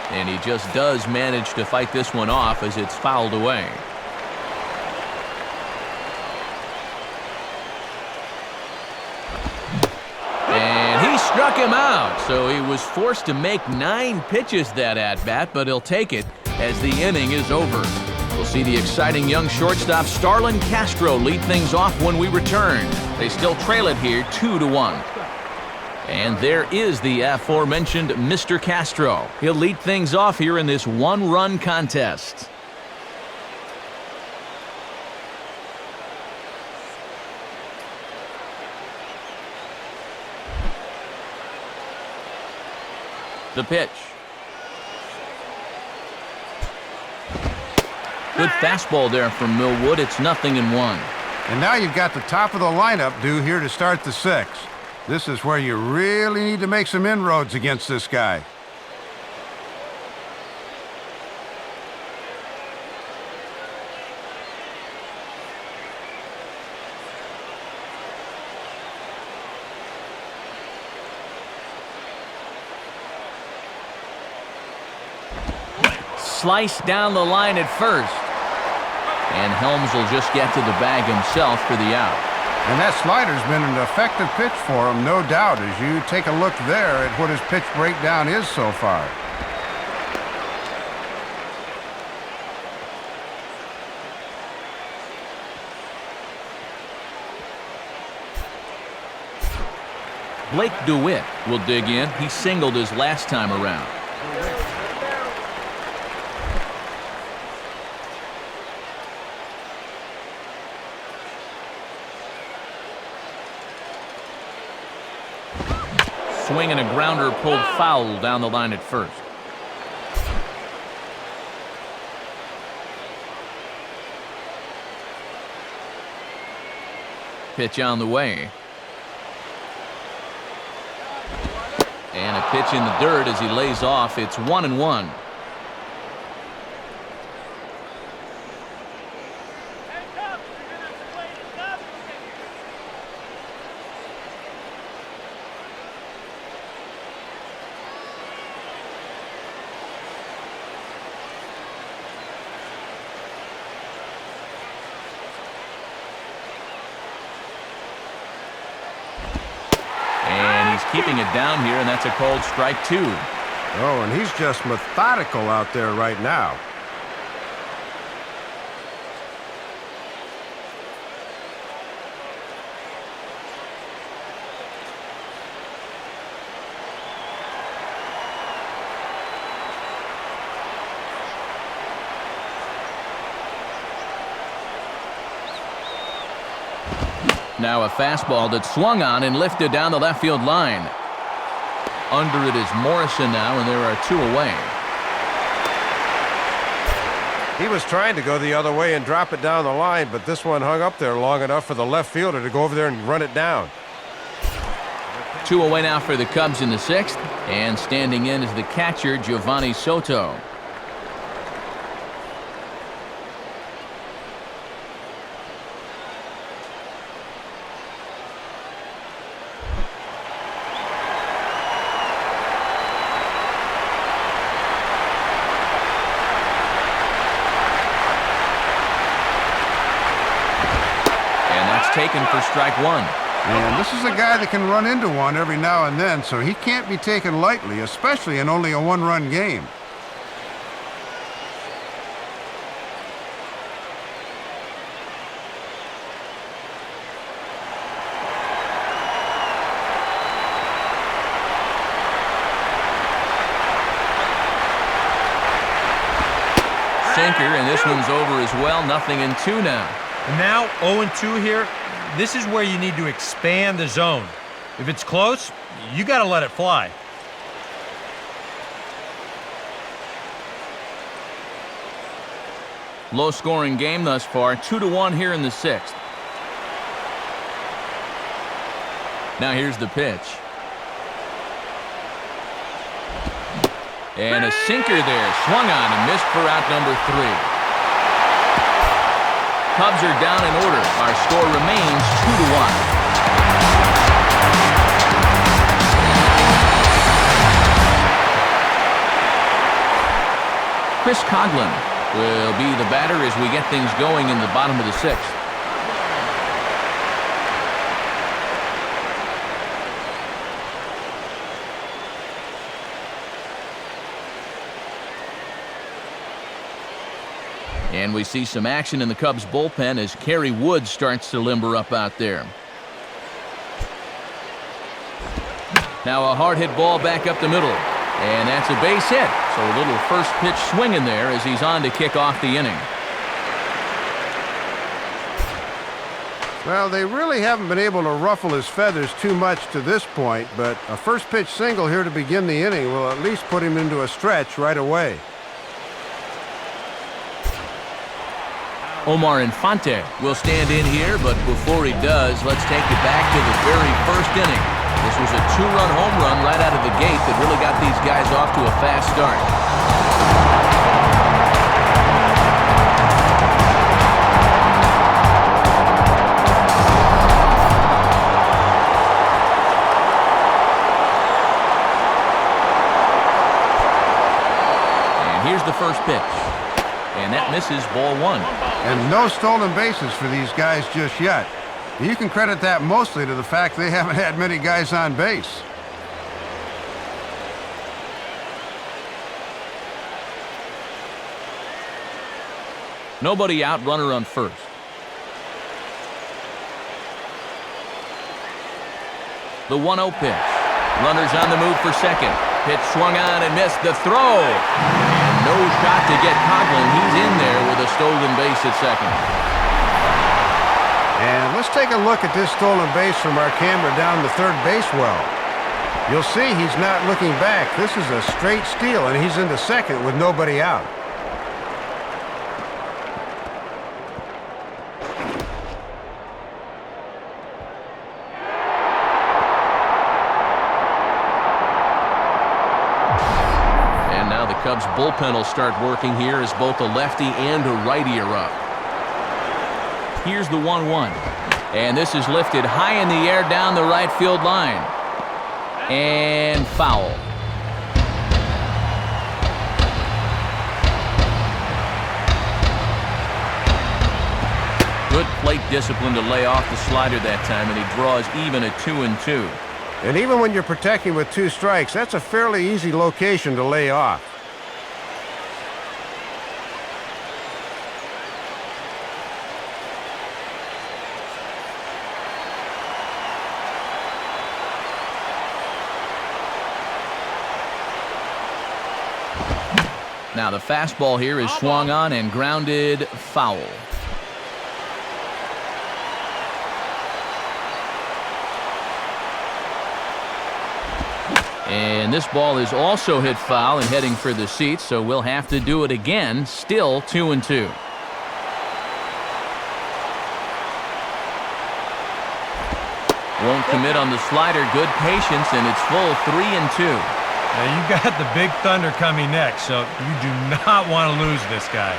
S1: And he just does manage to fight this one off as it's fouled away. And he struck him out, so he was forced to make 9 pitches that at-bat, but he'll take it as the inning is over. We'll see the exciting young shortstop Starlin Castro lead things off when we return. They still trail it here 2-1. And there is the aforementioned Mr. Castro. He'll lead things off here in this one-run contest. The pitch. Good fastball there from Millwood. It's 0-1.
S2: And now you've got the top of the lineup due here to start the sixth. This is where you really need to make some inroads against this guy.
S1: Slice down the line at first. And Helms will just get to the bag himself for the out.
S2: And that slider's been an effective pitch for him, no doubt, as you take a look there at what his pitch breakdown is so far.
S1: Blake DeWitt will dig in. He singled his last time around. Swing and a grounder pulled foul down the line at first. Pitch on the way. And a pitch in the dirt as he lays off. It's 1-1. Keeping it down here, and that's a called strike 2.
S2: Oh, and he's just methodical out there right now.
S1: Now a fastball that swung on and lifted down the left field line. Under it is Morrison now, and there are 2 away.
S2: He was trying to go the other way and drop it down the line, but this one hung up there long enough for the left fielder to go over there and run it down.
S1: 2 away now for the Cubs in the 6th, and standing in is the catcher, Giovanni Soto. Taken for strike 1.
S2: And this is a guy that can run into one every now and then, so he can't be taken lightly, especially in only a 1-run game.
S1: Sinker, and this one's over as well. 0-2 now.
S4: And now 0-2 here. This is where you need to expand the zone. If it's close, you got to let it fly.
S1: Low-scoring game thus far, 2-1 here in the 6th. Now here's the pitch. And a sinker there, swung on and missed for out number 3. Cubs are down in order. Our score remains 2-1. Chris Coughlin will be the batter as we get things going in the bottom of the 6th. And we see some action in the Cubs bullpen as Kerry Wood starts to limber up out there. Now a hard hit ball back up the middle. And that's a base hit. So a little first pitch swinging there as he's on to kick off the inning.
S2: Well, they really haven't been able to ruffle his feathers too much to this point, but a first pitch single here to begin the inning will at least put him into a stretch right away.
S1: Omar Infante will stand in here, but before he does, let's take it back to the very first inning. This was a two-run home run right out of the gate that really got these guys off to a fast start. And here's the first pitch. And that misses, ball one.
S2: And no stolen bases for these guys just yet. You can credit that mostly to the fact they haven't had many guys on base.
S1: Nobody out, runner on first. The 1-0 pitch. Runners on the move for second. Pitch swung on and missed. The throw. And no shot to get Coughlin. He's in there with a stolen base at second.
S2: And let's take a look at this stolen base from our camera down the third base well. You'll see he's not looking back. This is a straight steal, and he's into second with nobody out.
S1: And now the Cubs bullpen will start working here as both a lefty and a righty are up. Here's the 1-1. And this is lifted high in the air down the right field line. And foul. Good plate discipline to lay off the slider that time, and he draws even a 2-2.
S2: And even when you're protecting with 2 strikes, that's a fairly easy location to lay off.
S1: Now the fastball here is swung on and grounded foul. And this ball is also hit foul and heading for the seats, so we'll have to do it again. Still 2-2. Won't commit on the slider. Good patience, and it's full 3-2.
S4: Now you got the big thunder coming next, so you do not want to lose this guy.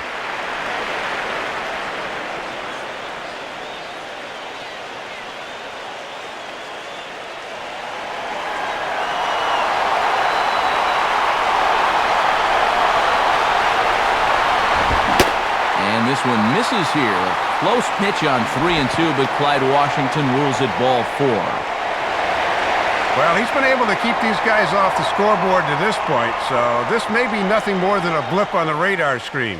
S1: And this one misses here. A close pitch on 3-2, but Clyde Washington rules it ball 4.
S2: Well, he's been able to keep these guys off the scoreboard to this point, so this may be nothing more than a blip on the radar screen.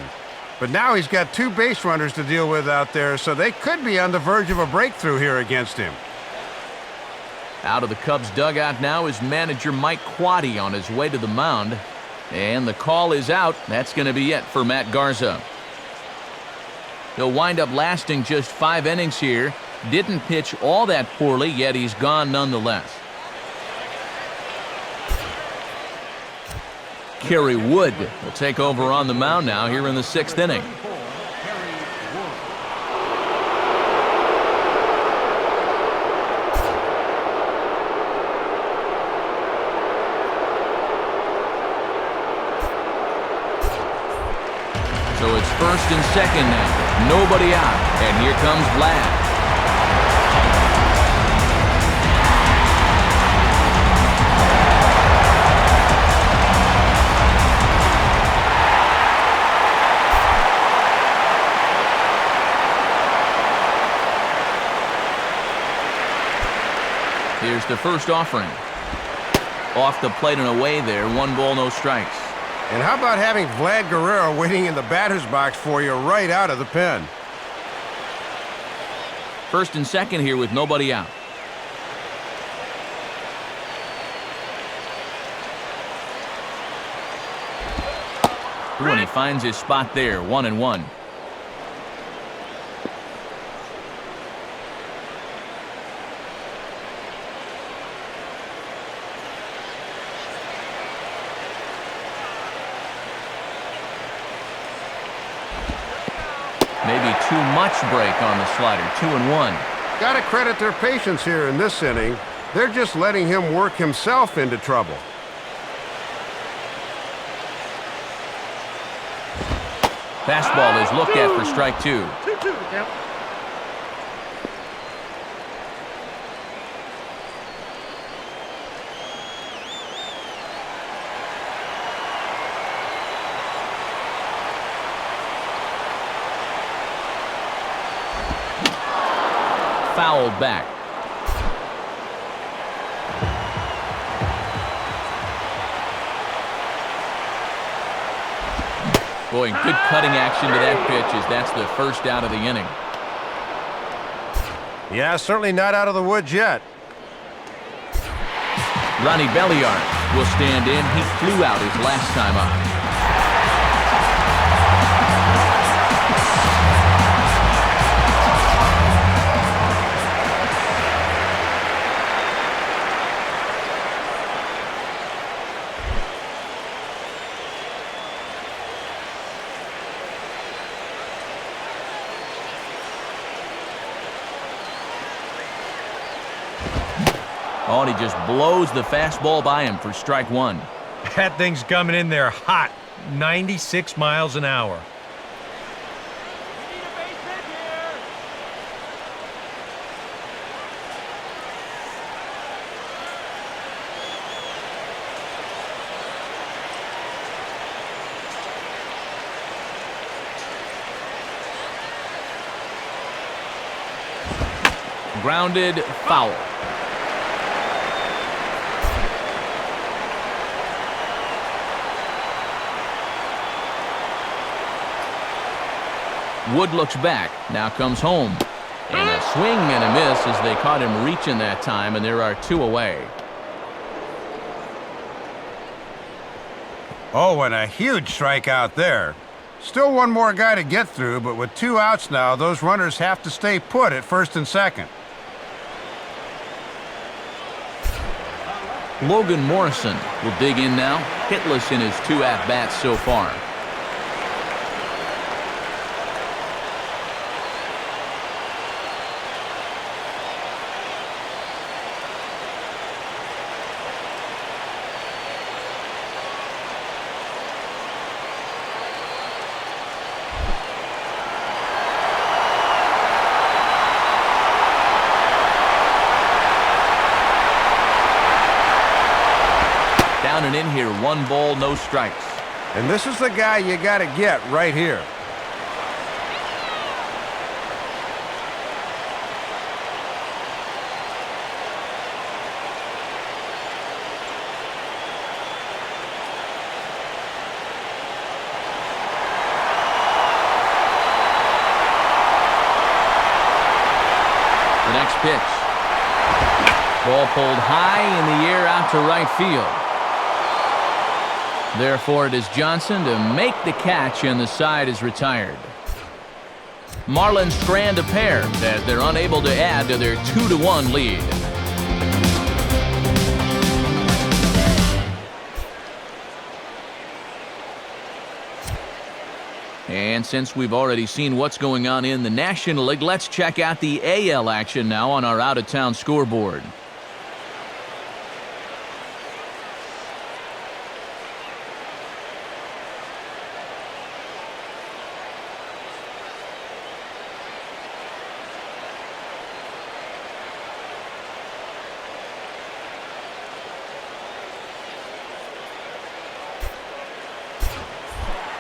S2: But now he's got 2 base runners to deal with out there, so they could be on the verge of a breakthrough here against him.
S1: Out of the Cubs dugout now is manager Mike Quaddy on his way to the mound. And the call is out. That's going to be it for Matt Garza. He'll wind up lasting just 5 innings here. Didn't pitch all that poorly, yet he's gone nonetheless. Kerry Wood will take over on the mound now here in the 6th inning. So it's first and second now. Nobody out. And here comes Vlad. Here's the first offering. Off the plate and away there. 1 ball, no strikes.
S2: And how about having Vlad Guerrero waiting in the batter's box for you right out of the pen?
S1: First and second here with nobody out. When he finds his spot there, 1-1. too much break on the slider. 2-1.
S2: Got to credit their patience here in this inning. They're just letting him work himself into trouble.
S1: Fastball is looked at for strike 2.
S3: 2-2, count.
S1: Fouled back. Boy, good cutting action to that pitch as that's the first out of the inning.
S2: Yeah, certainly not out of the woods yet.
S1: Ronnie Belliard will stand in. He flew out his last time up. Oh, and he just blows the fastball by him for strike 1.
S4: That thing's coming in there hot, 96 miles an hour.
S3: We need a base hit here.
S1: Grounded, foul. Wood looks back, now comes home. And a swing and a miss as they caught him reaching that time, and there are 2 away.
S2: Oh, and a huge strikeout there. Still one more guy to get through, but with 2 outs now, those runners have to stay put at first and second.
S1: Logan Morrison will dig in now, hitless in his 2 at-bats so far. Down and in here, 1 ball, no strikes.
S2: And this is the guy you got to get right here.
S1: The next pitch. Ball pulled high in the air out to right field. Therefore, it is Johnson to make the catch, and the side is retired. Marlins strand a pair as they're unable to add to their 2-1 lead. And since we've already seen what's going on in the National League, let's check out the AL action now on our out-of-town scoreboard.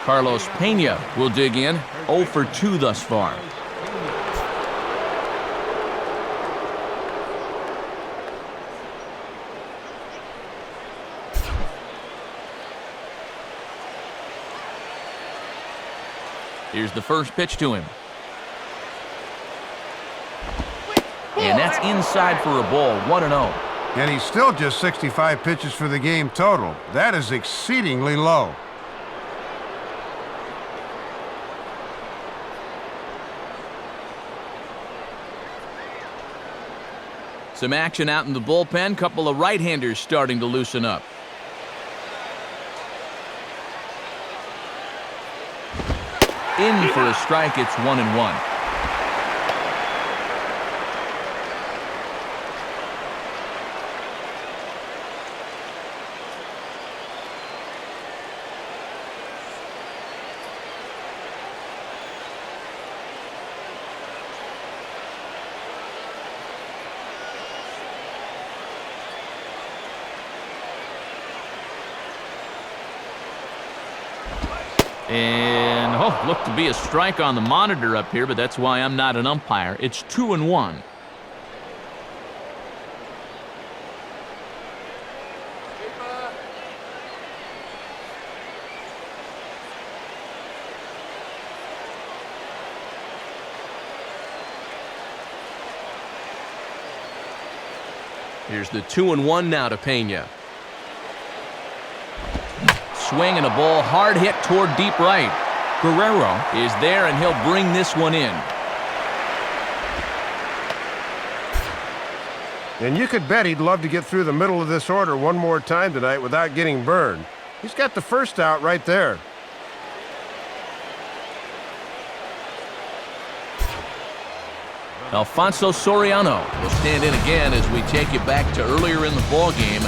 S1: Carlos Pena will dig in, 0 for 2 thus far. Here's the first pitch to him. And that's inside for a ball, 1-0.
S2: And he's still just 65 pitches for the game total. That is exceedingly low.
S1: Some action out in the bullpen. Couple of right-handers starting to loosen up. In for a strike. It's 1-1. And, looked to be a strike on the monitor up here, but that's why I'm not an umpire. It's 2-1. Here's the 2-1 now to Pena. Swing and a ball hard hit toward deep right. Guerrero is there, and he'll bring this one in.
S2: And you could bet he'd love to get through the middle of this order one more time tonight without getting burned. He's got the first out right there.
S1: Alfonso Soriano will stand in again as we take you back to earlier in the ballgame.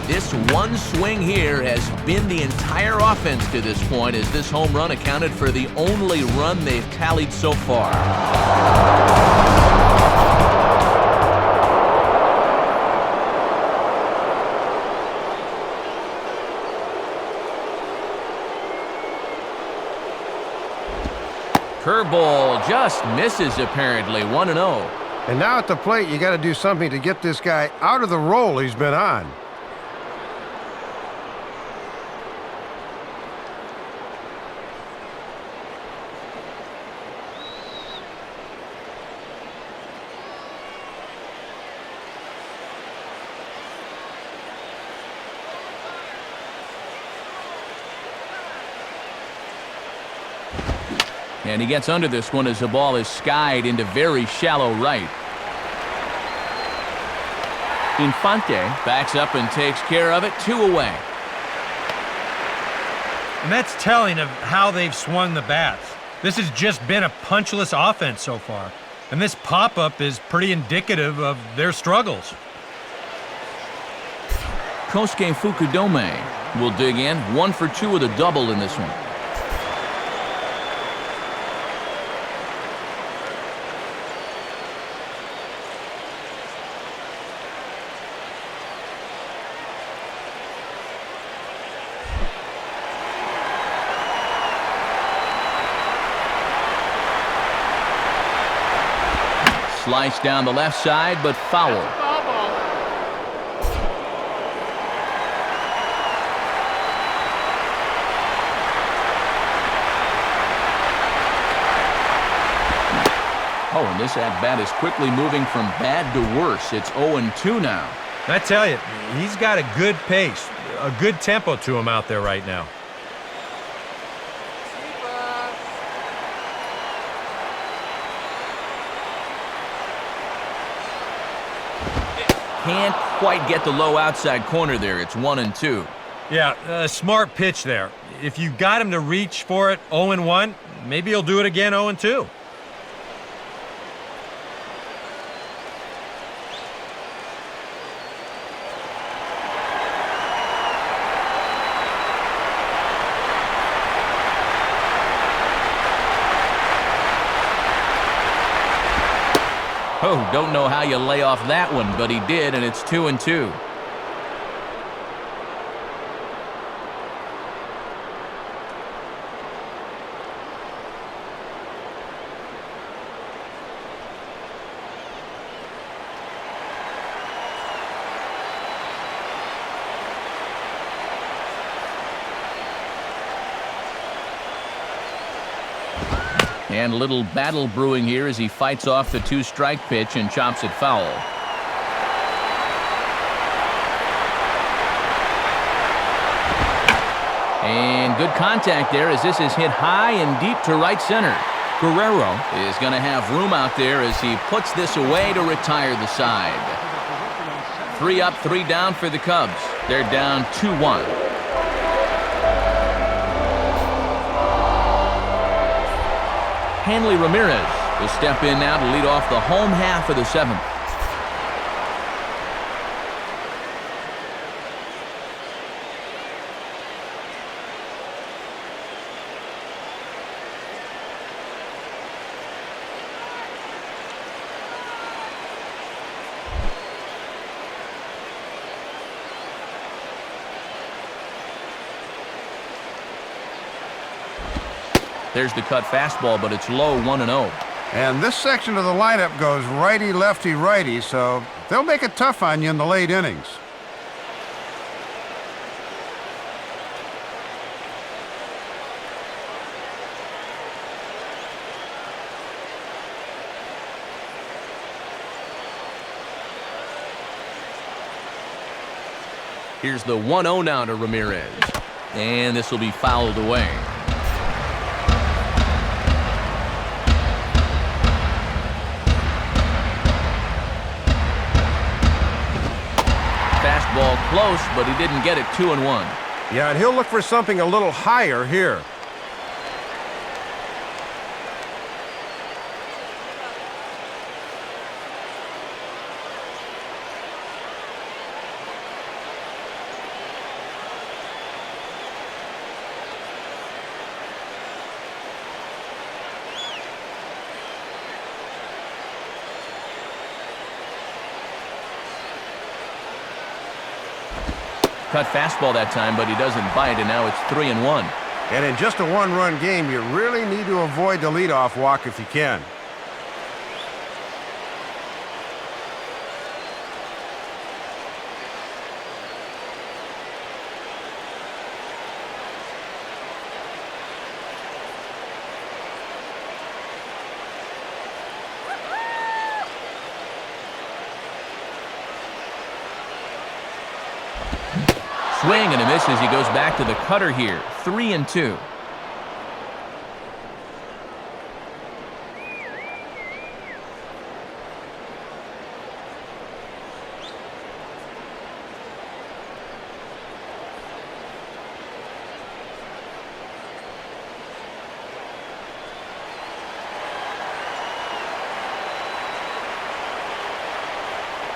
S1: This one swing here has been the entire offense to this point, as this home run accounted for the only run they've tallied so far. Curveball just misses apparently, 1-0.
S2: And now at the plate, you got to do something to get this guy out of the role he's been on.
S1: And he gets under this one as the ball is skied into very shallow right. Infante backs up and takes care of it, 2 away.
S4: And that's telling of how they've swung the bats. This has just been a punchless offense so far. And this pop-up is pretty indicative of their struggles.
S1: Kosuke Fukudome will dig in, 1 for 2 with a double in this one. Slice down the left side, but foul. Oh, and this at-bat is quickly moving from bad to worse. It's 0-2 now.
S4: I tell you, he's got a good pace, a good tempo to him out there right now.
S1: Can't quite get the low outside corner there. It's 1-2.
S4: Yeah, a smart pitch there. If you got him to reach for it 0-1, maybe he'll do it again 0-2.
S1: Oh, don't know how you lay off that one, but he did, and it's 2-2. And a little battle brewing here as he fights off the 2-strike pitch and chops it foul. And good contact there as this is hit high and deep to right center. Guerrero is going to have room out there as he puts this away to retire the side. 3 up, 3 down for the Cubs. They're down 2-1. Hanley Ramirez will step in now to lead off the home half of the 7th. There's the cut fastball, but it's low, 1-0.
S2: And this section of the lineup goes righty, lefty, righty, so they'll make it tough on you in the late innings.
S1: Here's the 1-0 now to Ramirez. And this will be fouled away. Fastball close, but he didn't get it. 2-1.
S2: Yeah, and he'll look for something a little higher here.
S1: Cut fastball that time, but he doesn't bite, and now it's 3-1.
S2: And in just a one-run game, you really need to avoid the leadoff walk if you can.
S1: Swing and a miss as he goes back to the cutter here. 3-2.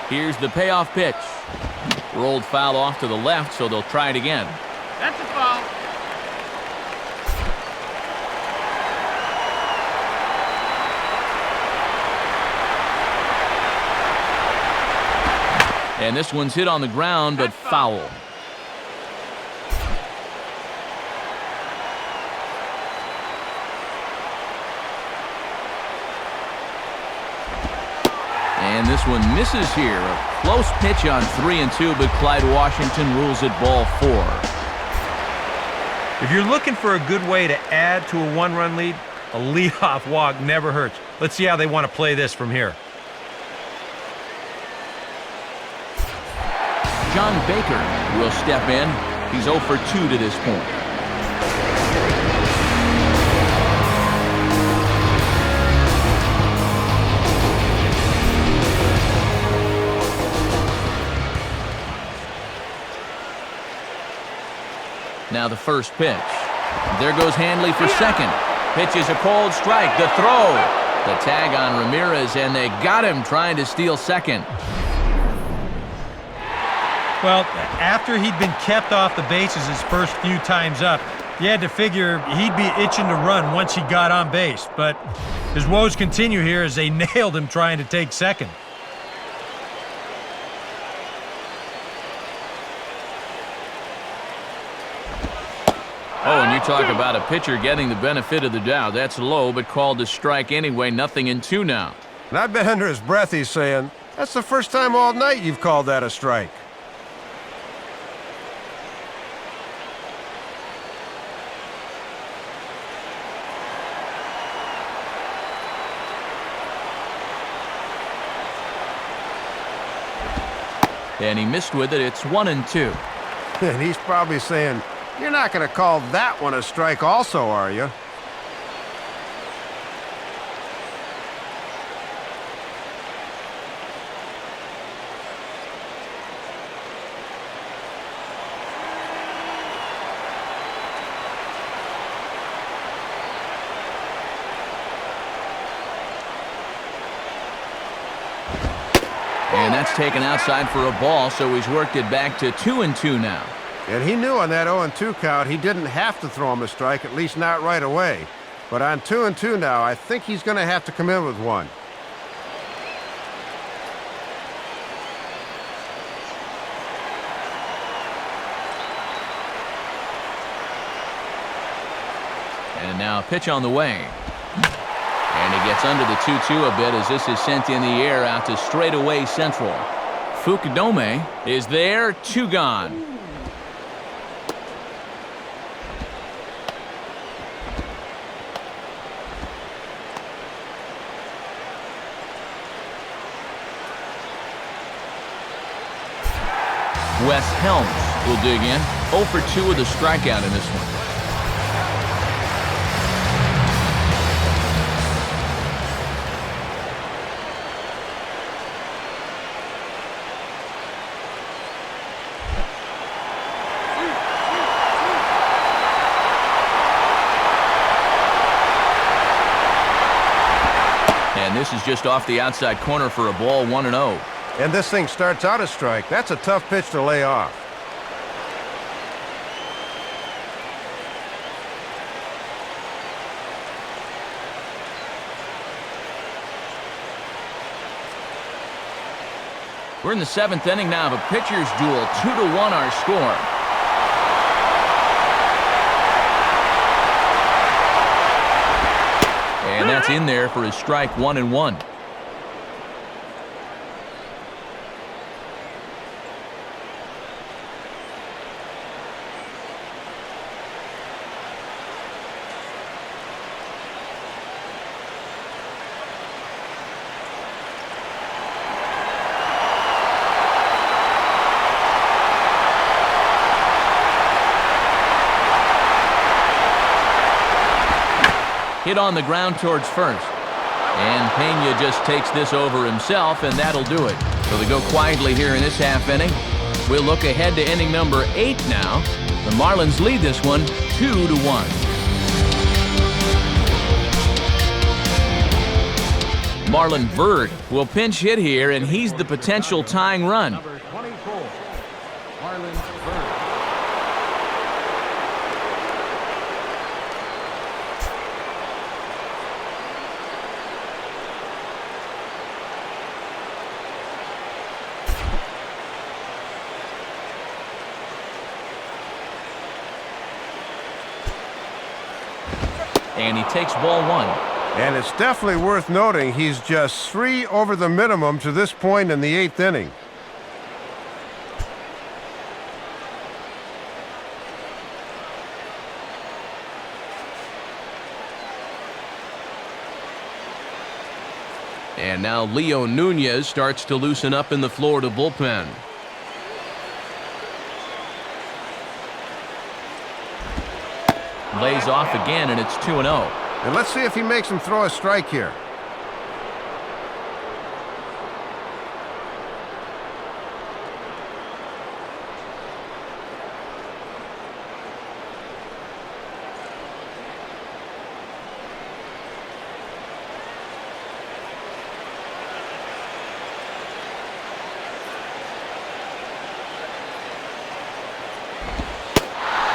S1: Here's the payoff pitch. Rolled foul off to the left, so they'll try it again.
S3: That's a foul.
S1: And this one's hit on the ground, but foul. And this one misses here. A close pitch on 3-2, but Clyde Washington rules it ball 4.
S4: If you're looking for a good way to add to a one-run lead, a leadoff walk never hurts. Let's see how they want to play this from here.
S1: John Baker will step in. He's 0 for 2 to this point. Now the first pitch. There goes Handley for second. Pitch is a cold strike. The throw. The tag on Ramirez, and they got him trying to steal second.
S4: Well, after he'd been kept off the bases his first few times up, you had to figure he'd be itching to run once he got on base. But his woes continue here as they nailed him trying to take second.
S1: Oh, and you talk about a pitcher getting the benefit of the doubt. That's low, but called a strike anyway. 0-2 now.
S2: And I bet under his breath he's saying, that's the first time all night you've called that a strike.
S1: And he missed with it. It's 1-2.
S2: And he's probably saying, you're not going to call that one a strike also, are you?
S1: And that's taken outside for a ball, so he's worked it back to 2-2 now.
S2: And he knew on that 0-2 count he didn't have to throw him a strike, at least not right away. But on 2-2 now, I think he's going to have to come in with one.
S1: And now a pitch on the way. And he gets under the 2-2 a bit as this is sent in the air out to straightaway central. Fukudome is there, 2 gone. Wes Helms will dig in. 0 for 2 with a strikeout in this one. And this is just off the outside corner for a ball, 1-0.
S2: And this thing starts out a strike. That's a tough pitch to lay off.
S1: We're in the 7th inning now of a pitcher's duel. 2-1 our score. And that's in there for his strike, 1-1. Hit on the ground towards first. And Pena just takes this over himself, and that'll do it. So they go quietly here in this half inning. We'll look ahead to inning number 8 now. The Marlins lead this one 2-1. Marlon Bird will pinch hit here, and he's the potential tying run.
S5: Number 24, Marlins Bird.
S1: And he takes ball 1.
S2: And it's definitely worth noting he's just 3 over the minimum to this point in the 8th inning.
S1: And now Leo Nunez starts to loosen up in the Florida bullpen. Lays off again, and it's 2-0.
S2: And let's see if he makes him throw a strike here.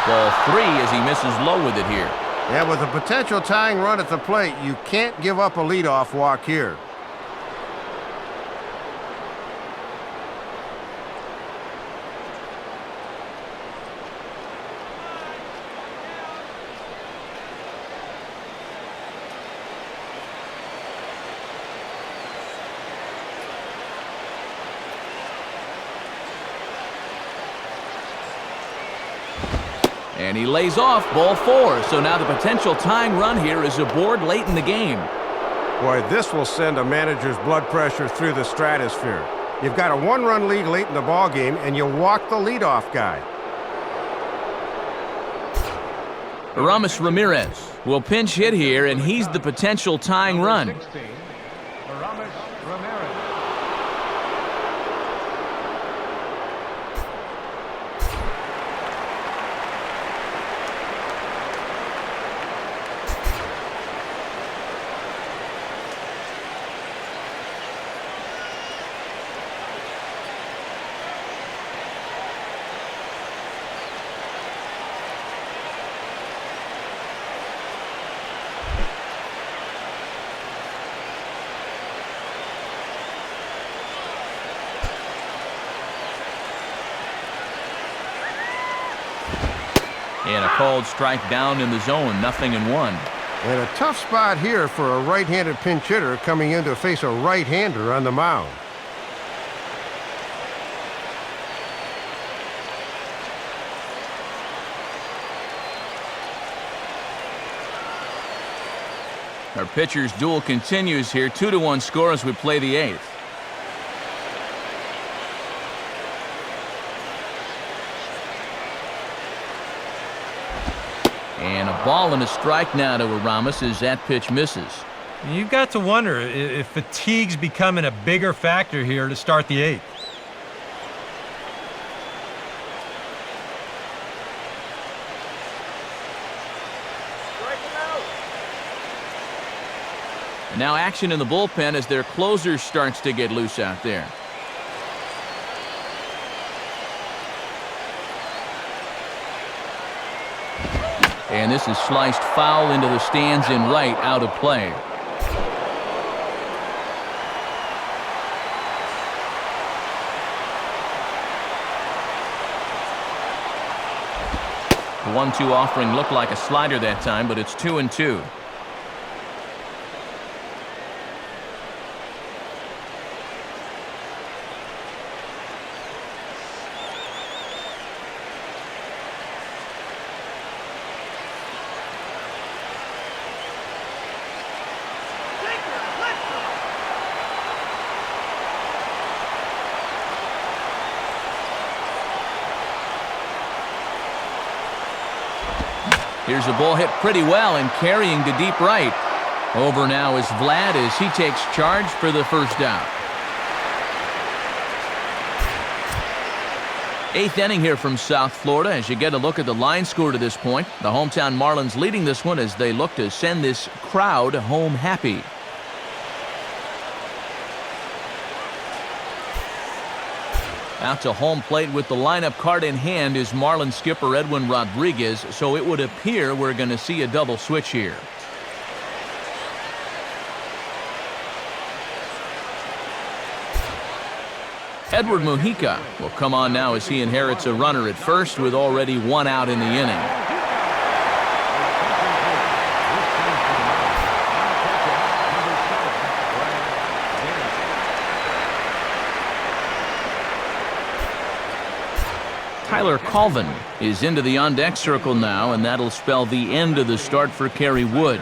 S1: Ball 3 as he misses low with it here.
S2: And with a potential tying run at the plate, you can't give up a leadoff walk here.
S1: And he lays off, ball 4. So now the potential tying run here is aboard late in the game.
S2: Boy, this will send a manager's blood pressure through the stratosphere. You've got a 1-run lead late in the ball game, and you walk the leadoff guy.
S1: Aramis Ramirez will pinch hit here, and he's the potential tying run.
S5: 16, Aramis Ramirez.
S1: And a called strike down in the zone, 0-1.
S2: And a tough spot here for a right-handed pinch hitter coming in to face a right-hander on the mound.
S1: Our pitcher's duel continues here. 2-1 score as we play the 8th. And a ball and a strike now to Aramis as that pitch misses.
S4: You've got to wonder if fatigue's becoming a bigger factor here to start the 8th.
S1: Now action in the bullpen as their closer starts to get loose out there. And this is sliced foul into the stands in right, out of play. The 1-2 offering looked like a slider that time, but it's 2-2. Here's a ball hit pretty well and carrying to deep right. Over now is Vlad as he takes charge for the first out. 8th inning here from South Florida as you get a look at the line score to this point. The hometown Marlins leading this one as they look to send this crowd home happy. Out to home plate with the lineup card in hand is Marlins skipper Edwin Rodriguez, so it would appear we're going to see a double switch here. Edward Mujica will come on now as he inherits a runner at first with already 1 out in the inning. Tyler Colvin is into the on-deck circle now, and that'll spell the end of the start for Kerry Wood.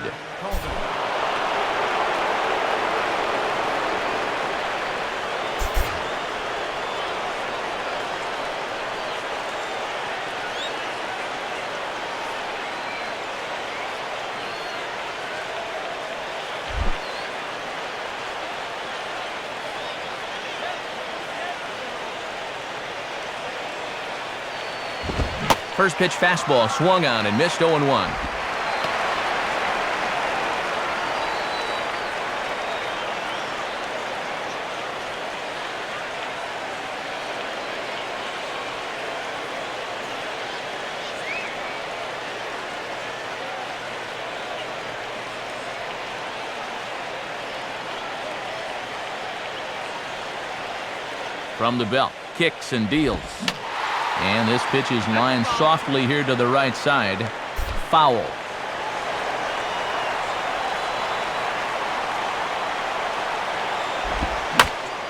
S1: First pitch fastball swung on and missed 0-1. From the belt, kicks and deals. And this pitch is lined softly here to the right side. Foul.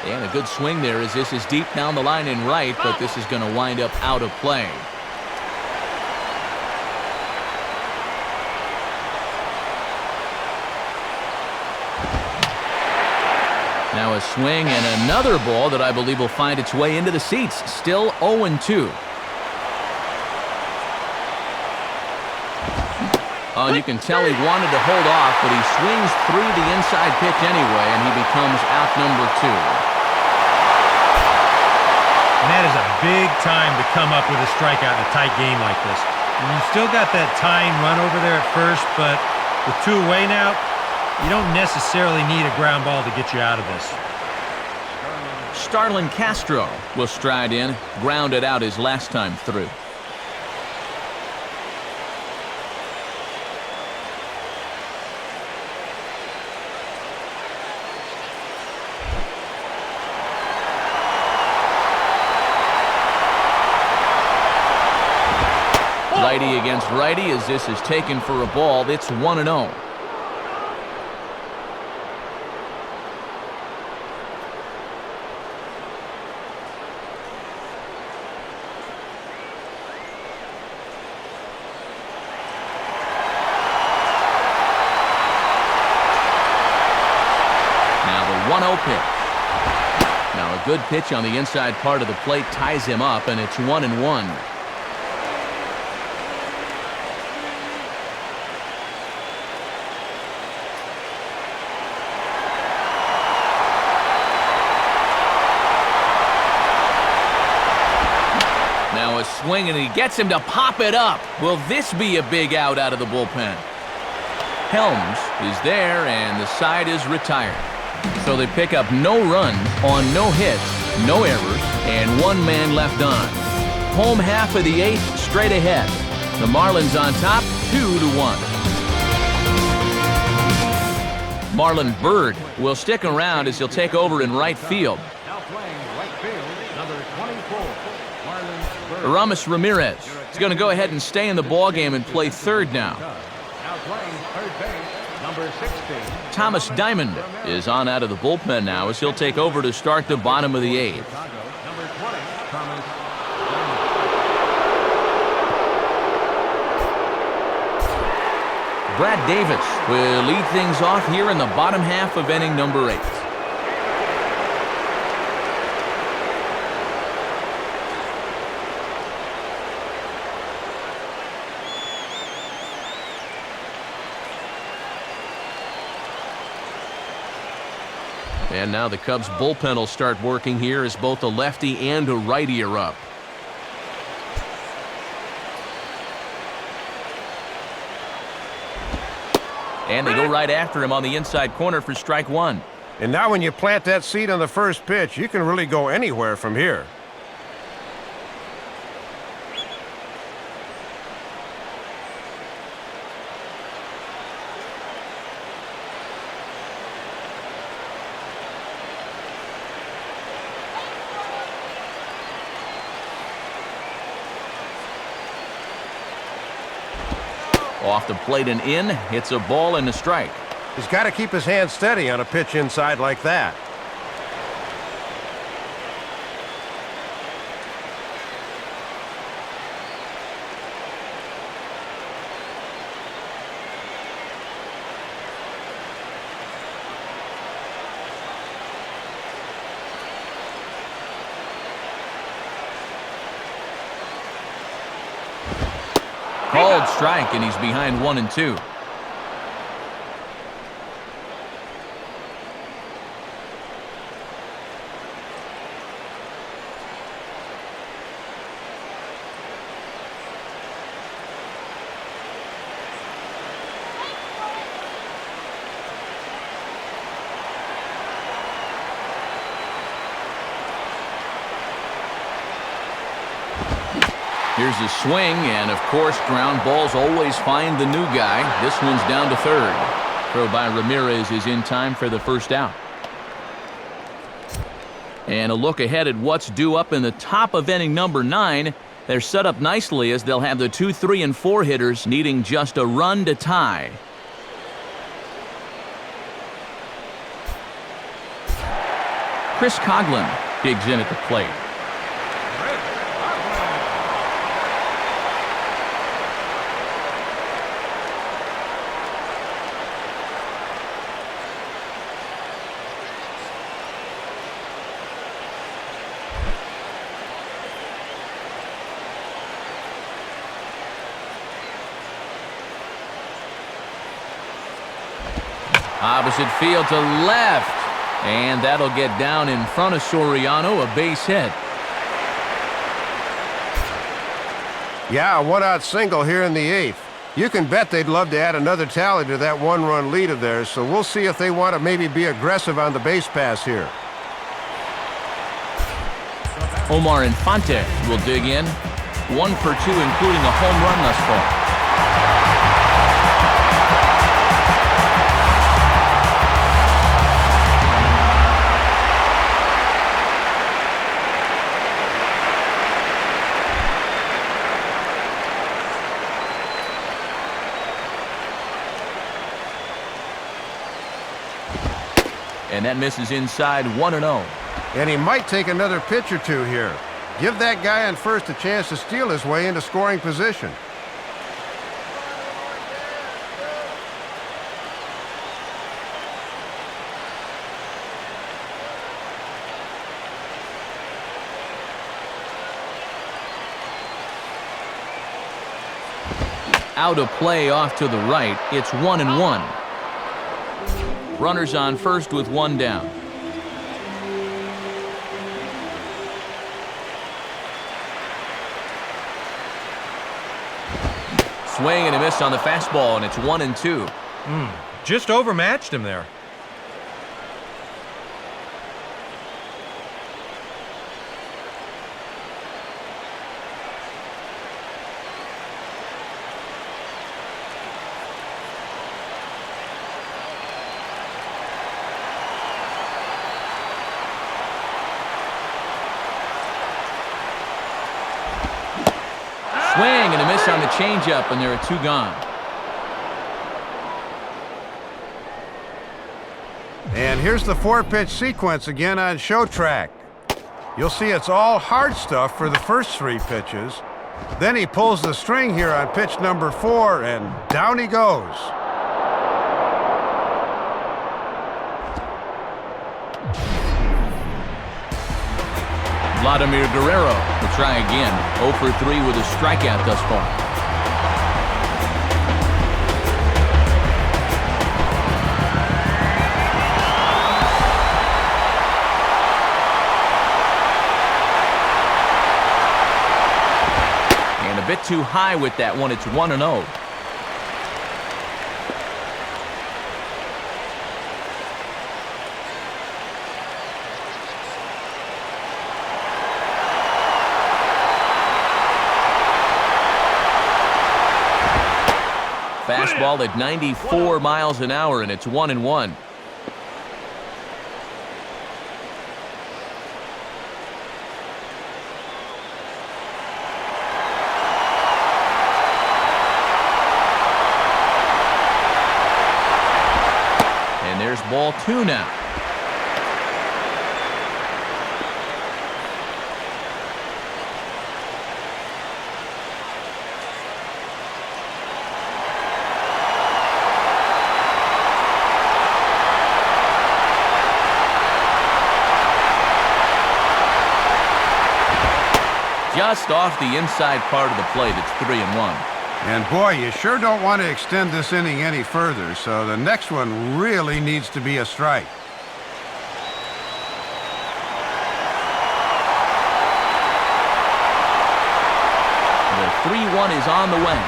S1: And a good swing there as this is deep down the line in right, but this is going to wind up out of play. Now a swing and another ball that I believe will find its way into the seats. Still 0-2. Oh, you can tell he wanted to hold off, but he swings through the inside pitch anyway, and he becomes out number 2.
S4: And that is a big time to come up with a strikeout in a tight game like this. And you still got that tying run over there at first, but with 2 away now, you don't necessarily need a ground ball to get you out of this.
S1: Starlin Castro will stride in, grounded out his last time through. Righty against righty as this is taken for a ball. It's 1-0. Now the 1-0 pitch. Now a good pitch on the inside part of the plate ties him up, and it's 1-1. Now a swing, and he gets him to pop it up. Will this be a big out of the bullpen? Helms is there, and the side is retired. So they pick up no runs on no hits, no errors, and 1 man left on. Home half of the 8th, straight ahead. The Marlins on top, 2-1. Marlon Byrd will stick around as he'll take over in right field.
S5: Now playing right field, number 24, Marlins Byrd.
S1: Aramis Ramirez is going to go ahead and stay in the ballgame and play third now.
S5: Now playing third base, number 16.
S1: Thomas Diamond is on out of the bullpen now as he'll take over to start the bottom of the 8th.
S5: Chicago, number 20, Thomas.
S1: Brad Davis will lead things off here in the bottom half of inning number 8. And now the Cubs bullpen will start working here as both a lefty and a righty are up. And they go right after him on the inside corner for strike 1.
S2: And now when you plant that seed on the first pitch, you can really go anywhere from here.
S1: Off the plate and in, hits a ball and a strike.
S2: He's got to keep his hand steady on a pitch inside like that.
S1: Called strike, and he's behind 1-2. Here's a swing, and of course, ground balls always find the new guy. This one's down to third. Throw by Ramirez is in time for the first out. And a look ahead at what's due up in the top of inning number 9. They're set up nicely as they'll have the 2, 3, and 4 hitters needing just a run to tie. Chris Coughlin digs in at the plate. Opposite field to left. And that'll get down in front of Soriano, a base hit.
S2: Yeah, a one-out single here in the 8th. You can bet they'd love to add another tally to that one-run lead of theirs, so we'll see if they want to maybe be aggressive on the base pass here.
S1: Omar Infante will dig in. 1 for 2, including a home run thus far. that misses inside 1-0.
S2: And he might take another pitch or two here. Give that guy on first a chance to steal his way into scoring position.
S1: Out of play off to the right. It's 1-1. Runners on first with one down. Swing and a miss on the fastball, and it's 1-2.
S4: Just overmatched him there.
S1: Swing and a miss on the changeup, and there are two gone.
S2: And here's the 4-pitch sequence again on show track. You'll see it's all hard stuff for the first 3 pitches. Then he pulls the string here on pitch number 4, and down he goes.
S1: Vladimir Guerrero will try again. 0 for 3 with a strikeout thus far. And a bit too high with that one. It's 1-0. Fastball at 94 miles an hour, and it's 1-1. And there's ball 2 now. Just off the inside part of the plate, it's 3-1.
S2: And boy, you sure don't want to extend this inning any further, so the next one really needs to be a strike.
S1: The 3-1 is on the way.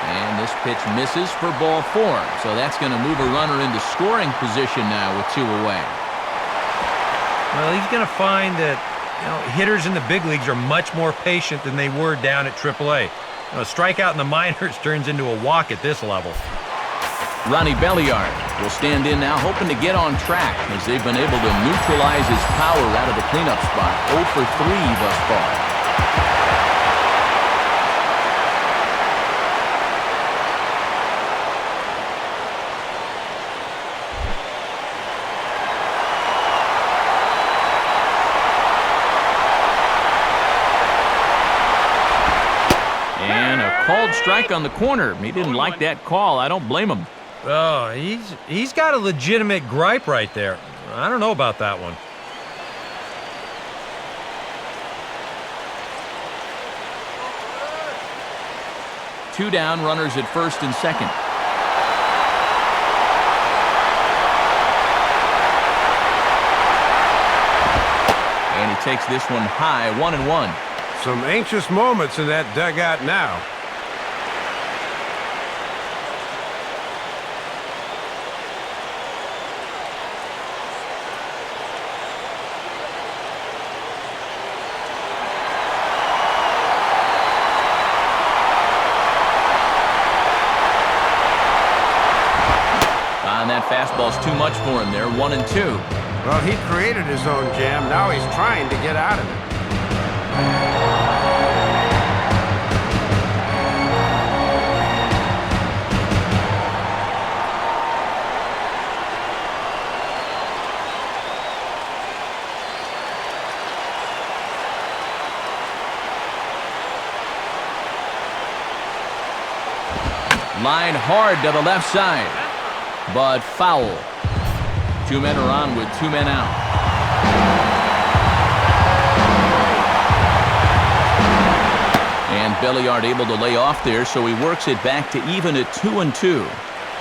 S1: And this pitch misses for ball 4. So that's going to move a runner into scoring position now with 2 away.
S4: Well, he's going to find that hitters in the big leagues are much more patient than they were down at AAA. A strikeout in the minors turns into a walk at this level.
S1: Ronnie Belliard will stand in now, hoping to get on track as they've been able to neutralize his power out of the cleanup spot. 0 for 3 thus far. Called strike on the corner. He didn't like that call. I don't blame him.
S4: Oh, he's got a legitimate gripe right there. I don't know about that one.
S1: Two down, runners at first and second. And he takes this one high, 1-1.
S2: Some anxious moments in that dugout now.
S1: And that fastball's too much for him there, 1-2.
S2: Well, he created his own jam. Now he's trying to get out of it.
S1: Line hard to the left side, but foul. 2 men are on with 2 men out. And Belliard able to lay off there, so he works it back to even at 2-2.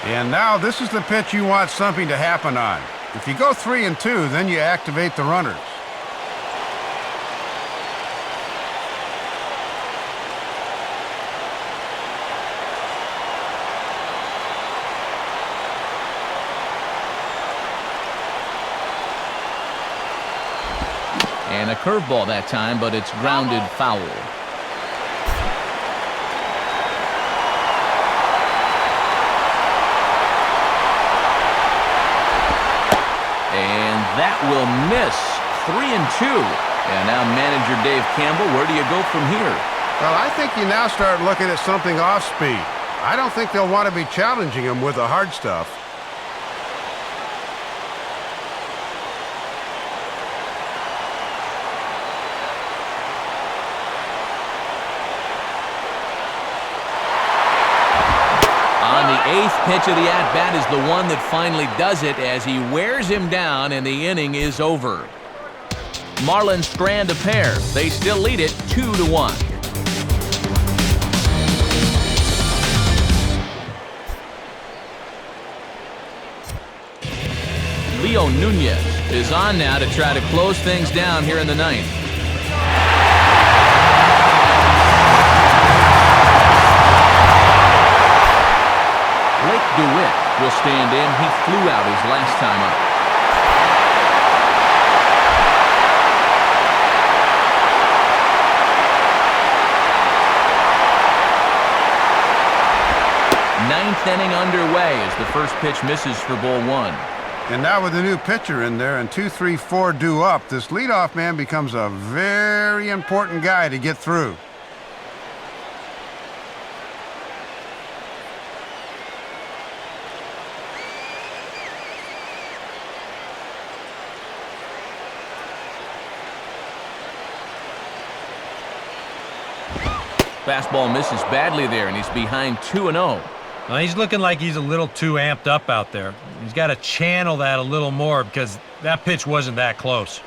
S2: And now this is the pitch you want something to happen on. If you go 3-2, then you activate the runners.
S1: And a curveball that time, but it's grounded foul. And that will miss. 3-2. And now manager Dave Campbell, where do you go from here?
S2: Well, I think you now start looking at something off speed. I don't think they'll want to be challenging him with the hard stuff.
S1: Eighth pitch of the at-bat is the one that finally does it as he wears him down and the inning is over. Marlins strand a pair. They still lead it 2-1. Leo Nunez is on now to try to close things down here in the ninth. DeWitt will stand in. He flew out his last time up. Ninth inning underway as the first pitch misses for ball 1.
S2: And now with a new pitcher in there and 2-3-4 due up, this leadoff man becomes a very important guy to get through.
S1: Fastball misses badly there, and he's behind 2-0.
S4: Well, he's looking like he's a little too amped up out there. He's got to channel that a little more because that pitch wasn't that close.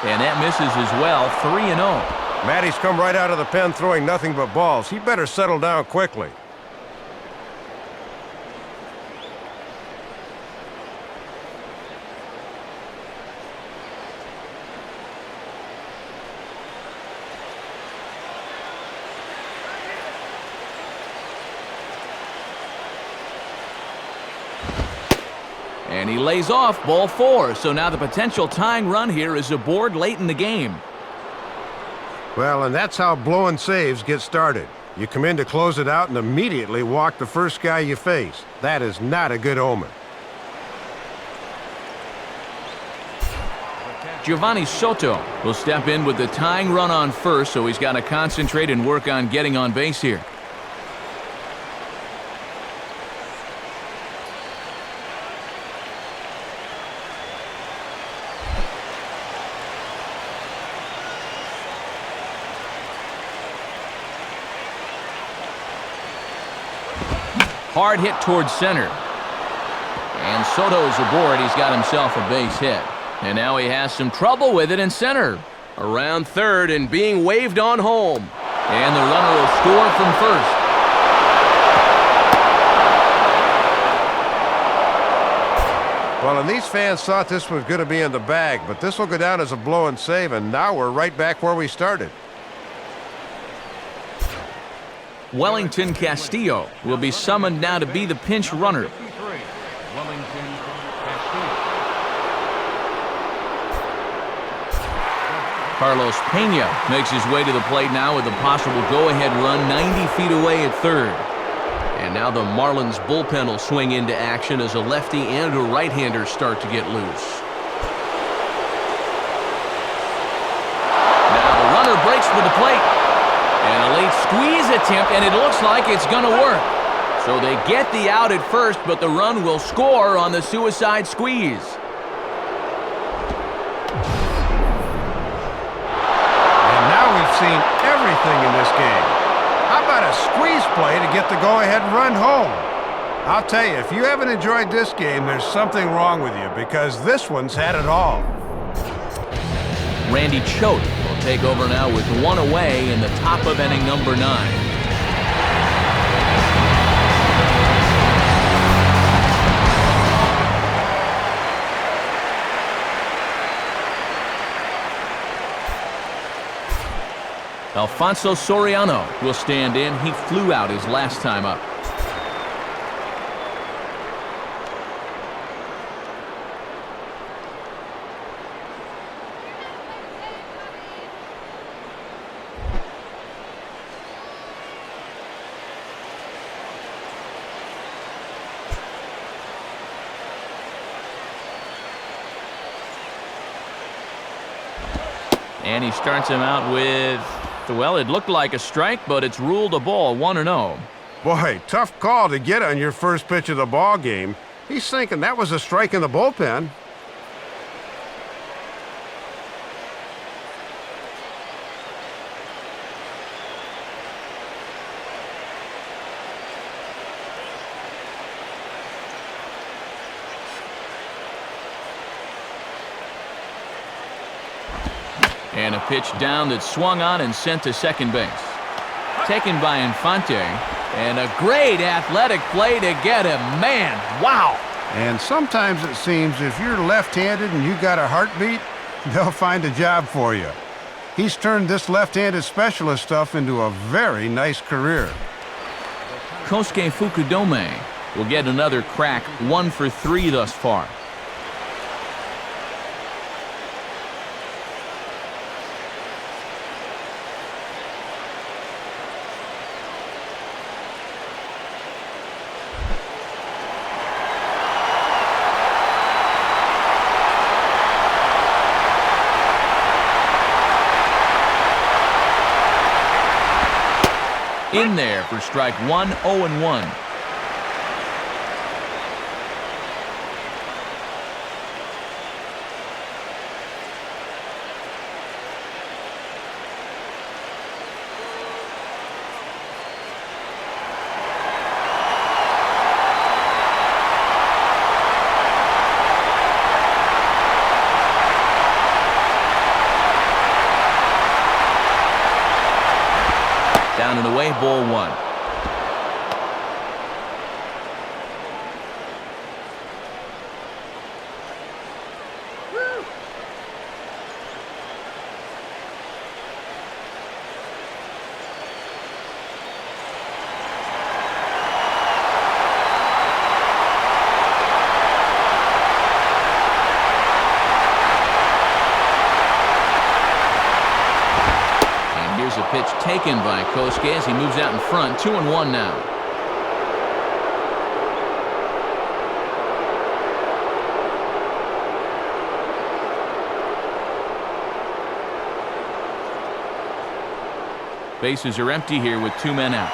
S1: And that misses as well, 3-0.
S2: Matty's come right out of the pen throwing nothing but balls. He better settle down quickly.
S1: And he lays off ball 4. So now the potential tying run here is aboard late in the game.
S2: Well, and that's how blowing saves get started. You come in to close it out and immediately walk the first guy you face. That is not a good omen.
S1: Giovanni Soto will step in with the tying run on first, so he's got to concentrate and work on getting on base here. Hard hit towards center. And Soto's aboard. He's got himself a base hit. And now he has some trouble with it in center. Around third and being waved on home. And the runner will score from first.
S2: Well, and these fans thought this was going to be in the bag, but this will go down as a blow and save, and now we're right back where we started.
S1: Wellington Castillo will be summoned now to be the pinch runner. Carlos Pena makes his way to the plate now with a possible go-ahead run 90 feet away at third. And now the Marlins bullpen will swing into action as a lefty and a right-hander start to get loose. Now the runner breaks for the plate. And And a late squeeze attempt, and it looks like it's going to work. So they get the out at first, but the run will score on the suicide squeeze.
S2: And now we've seen everything in this game. How about a squeeze play to get the go-ahead run home? I'll tell you, if you haven't enjoyed this game, there's something wrong with you, because this one's had it all.
S1: Randy Choate will take over now with one away in the top of inning number 9. Alfonso Soriano will stand in. He flew out his last time up. And he starts him out with, well, it looked like a strike, but it's ruled a ball, 1-0.
S2: Boy, tough call to get on your first pitch of the ball game. He's thinking that was a strike in the bullpen.
S1: And a pitch down that swung on and sent to second base. Taken by Infante, and a great athletic play to get him. Man, wow!
S2: And sometimes it seems if you're left-handed and you got a heartbeat, they'll find a job for you. He's turned this left-handed specialist stuff into a very nice career.
S1: Kosuke Fukudome will get another crack, 1 for 3 thus far. In there for strike 1, 0-1. Down and away, ball 1. A pitch taken by Kosuke as he moves out in front. 2-1 now. Bases are empty here with 2 men out.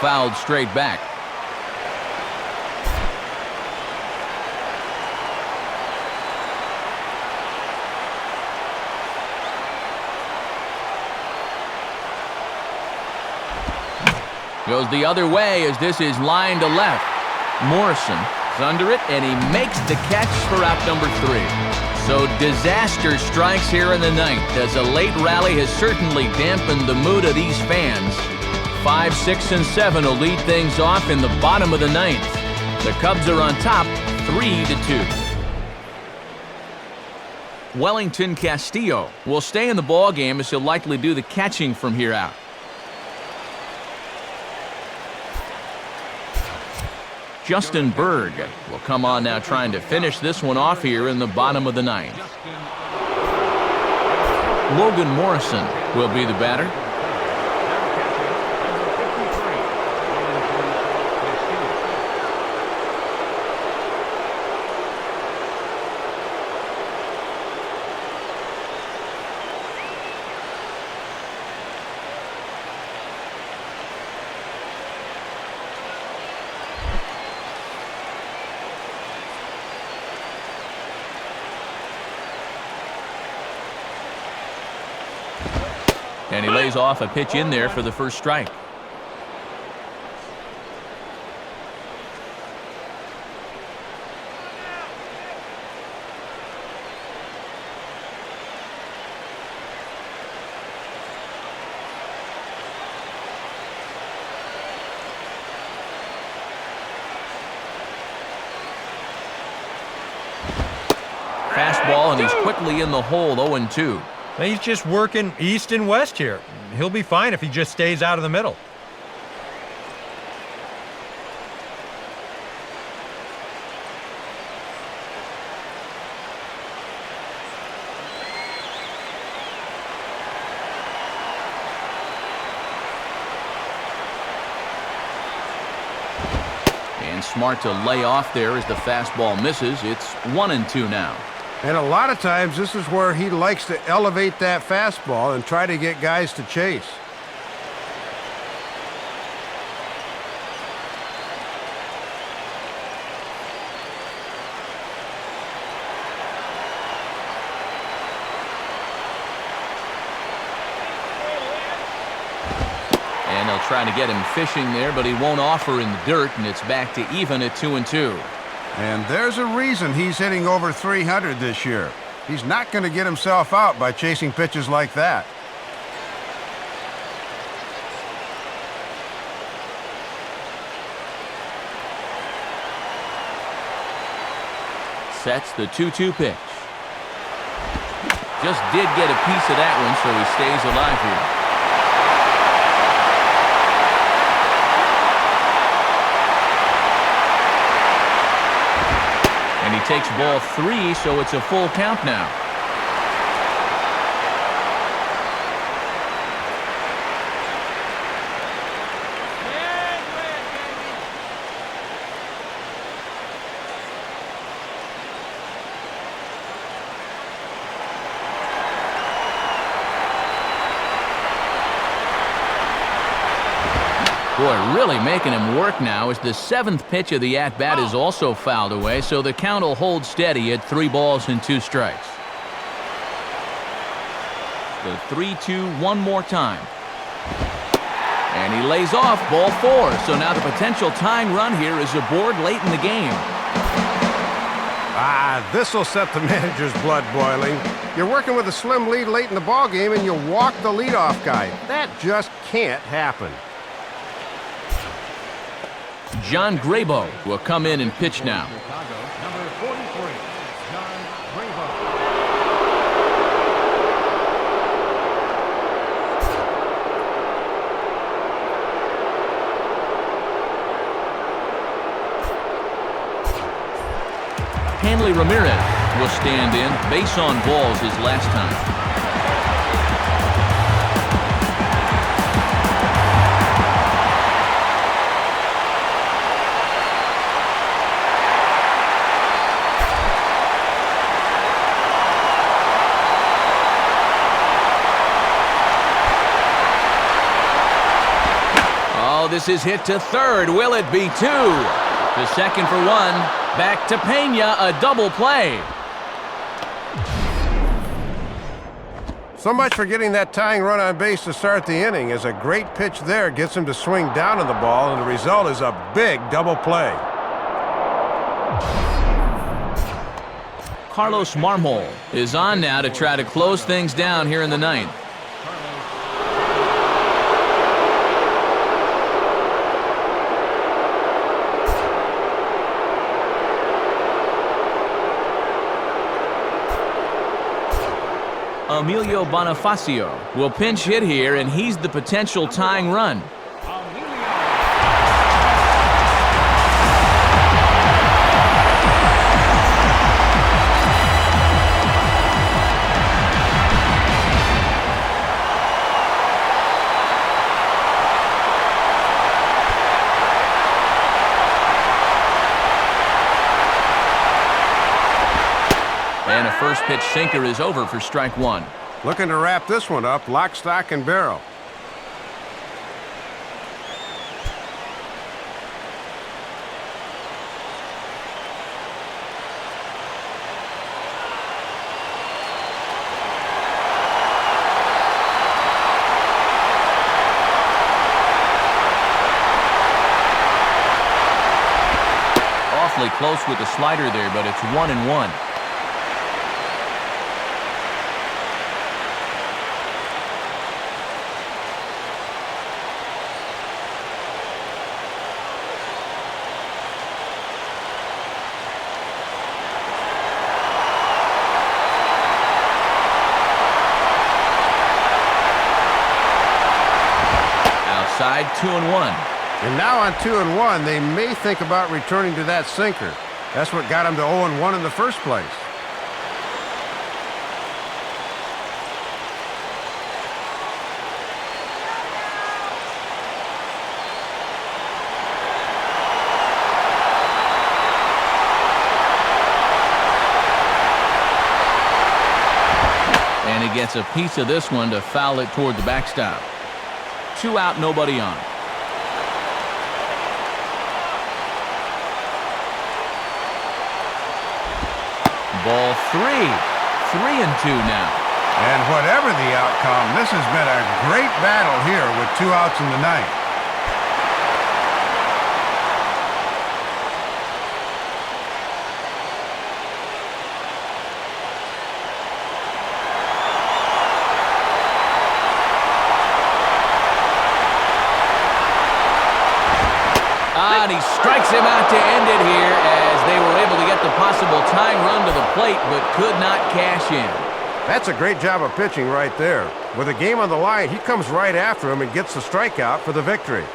S1: Fouled straight back. Goes the other way as this is line to left. Morrison is under it, and he makes the catch for out number 3. So disaster strikes here in the 9th as a late rally has certainly dampened the mood of these fans. 5, 6, and 7 will lead things off in the bottom of the 9th. The Cubs are on top, 3-2. Wellington Castillo will stay in the ball game as he'll likely do the catching from here out. Justin Berg will come on now trying to finish this one off here in the bottom of the 9th. Logan Morrison will be the batter. And he lays off a pitch in there for the first strike. Fastball, and he's quickly in the hole, 0-2.
S4: He's just working east and west here. He'll be fine if he just stays out of the middle.
S1: And smart to lay off there as the fastball misses. It's 1-2 now.
S2: And a lot of times, this is where he likes to elevate that fastball and try to get guys to chase.
S1: And they'll try to get him fishing there, but he won't offer in the dirt, and it's back to even at 2-2.
S2: And there's a reason he's hitting over 300 this year. He's not going to get himself out by chasing pitches like that.
S1: Sets the 2-2 pitch. Just did get a piece of that one, so he stays alive here. And he takes ball 3, so it's a full count now. Boy, really making him work now as the 7th pitch of the at-bat is also fouled away, so the count will hold steady at 3 balls and 2 strikes. The 3-2 one more time. And he lays off ball 4, so now the potential tying run here is aboard late in the game.
S2: This will set the manager's blood boiling. You're working with a slim lead late in the ballgame and you walk the leadoff guy. That just can't happen.
S1: John Grabo will come in and pitch now.
S5: Chicago, number 43, John Grabo.
S1: Hanley Ramirez will stand in. Base on balls his last time. This is hit to third. Will it be 2? To second for 1. Back to Pena, a double play.
S2: So much for getting that tying run on base to start the inning, as a great pitch there gets him to swing down on the ball, and the result is a big double play.
S1: Carlos Marmol is on now to try to close things down here in the 9th. Emilio Bonifacio will pinch hit here, and he's the potential tying run. And a first pitch sinker is over for strike 1.
S2: Looking to wrap this one up, lock, stock, and barrel.
S1: awfully close with the slider there, but it's 1-1. Outside, 2-1.
S2: And now on 2-1, they may think about returning to that sinker. That's what got them to 0-1 in the first place.
S1: And he gets a piece of this one to foul it toward the backstop. 2 out, nobody on. Ball 3. 3-2 now.
S2: And whatever the outcome, this has been a great battle here with 2 outs in the ninth.
S1: And he strikes him out to end it here as they were able to get the possible tying run to the plate but could not cash in.
S2: That's a great job of pitching right there. With a game on the line, he comes right after him and gets the strikeout for the victory.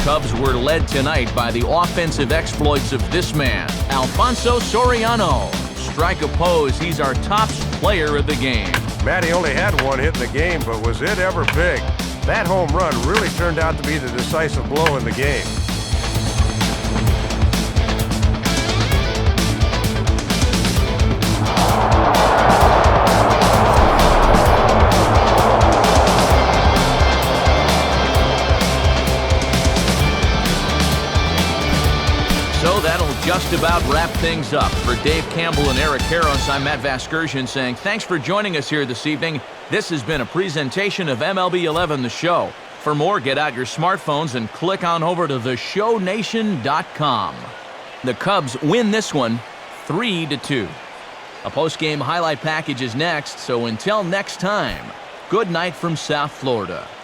S1: Cubs were led tonight by the offensive exploits of this man, Alfonso Soriano. Strike oppose, he's our top player of the game.
S2: Matty only had 1 hit in the game, but was it ever big? That home run really turned out to be the decisive blow in the game.
S1: So that'll just about wrap things up. For Dave Campbell and Eric Harris, I'm Matt Vasgersian saying thanks for joining us here this evening. This has been a presentation of MLB 11 The Show. For more, get out your smartphones and click on over to theshownation.com. The Cubs win this one 3-2. A post-game highlight package is next, so until next time, good night from South Florida.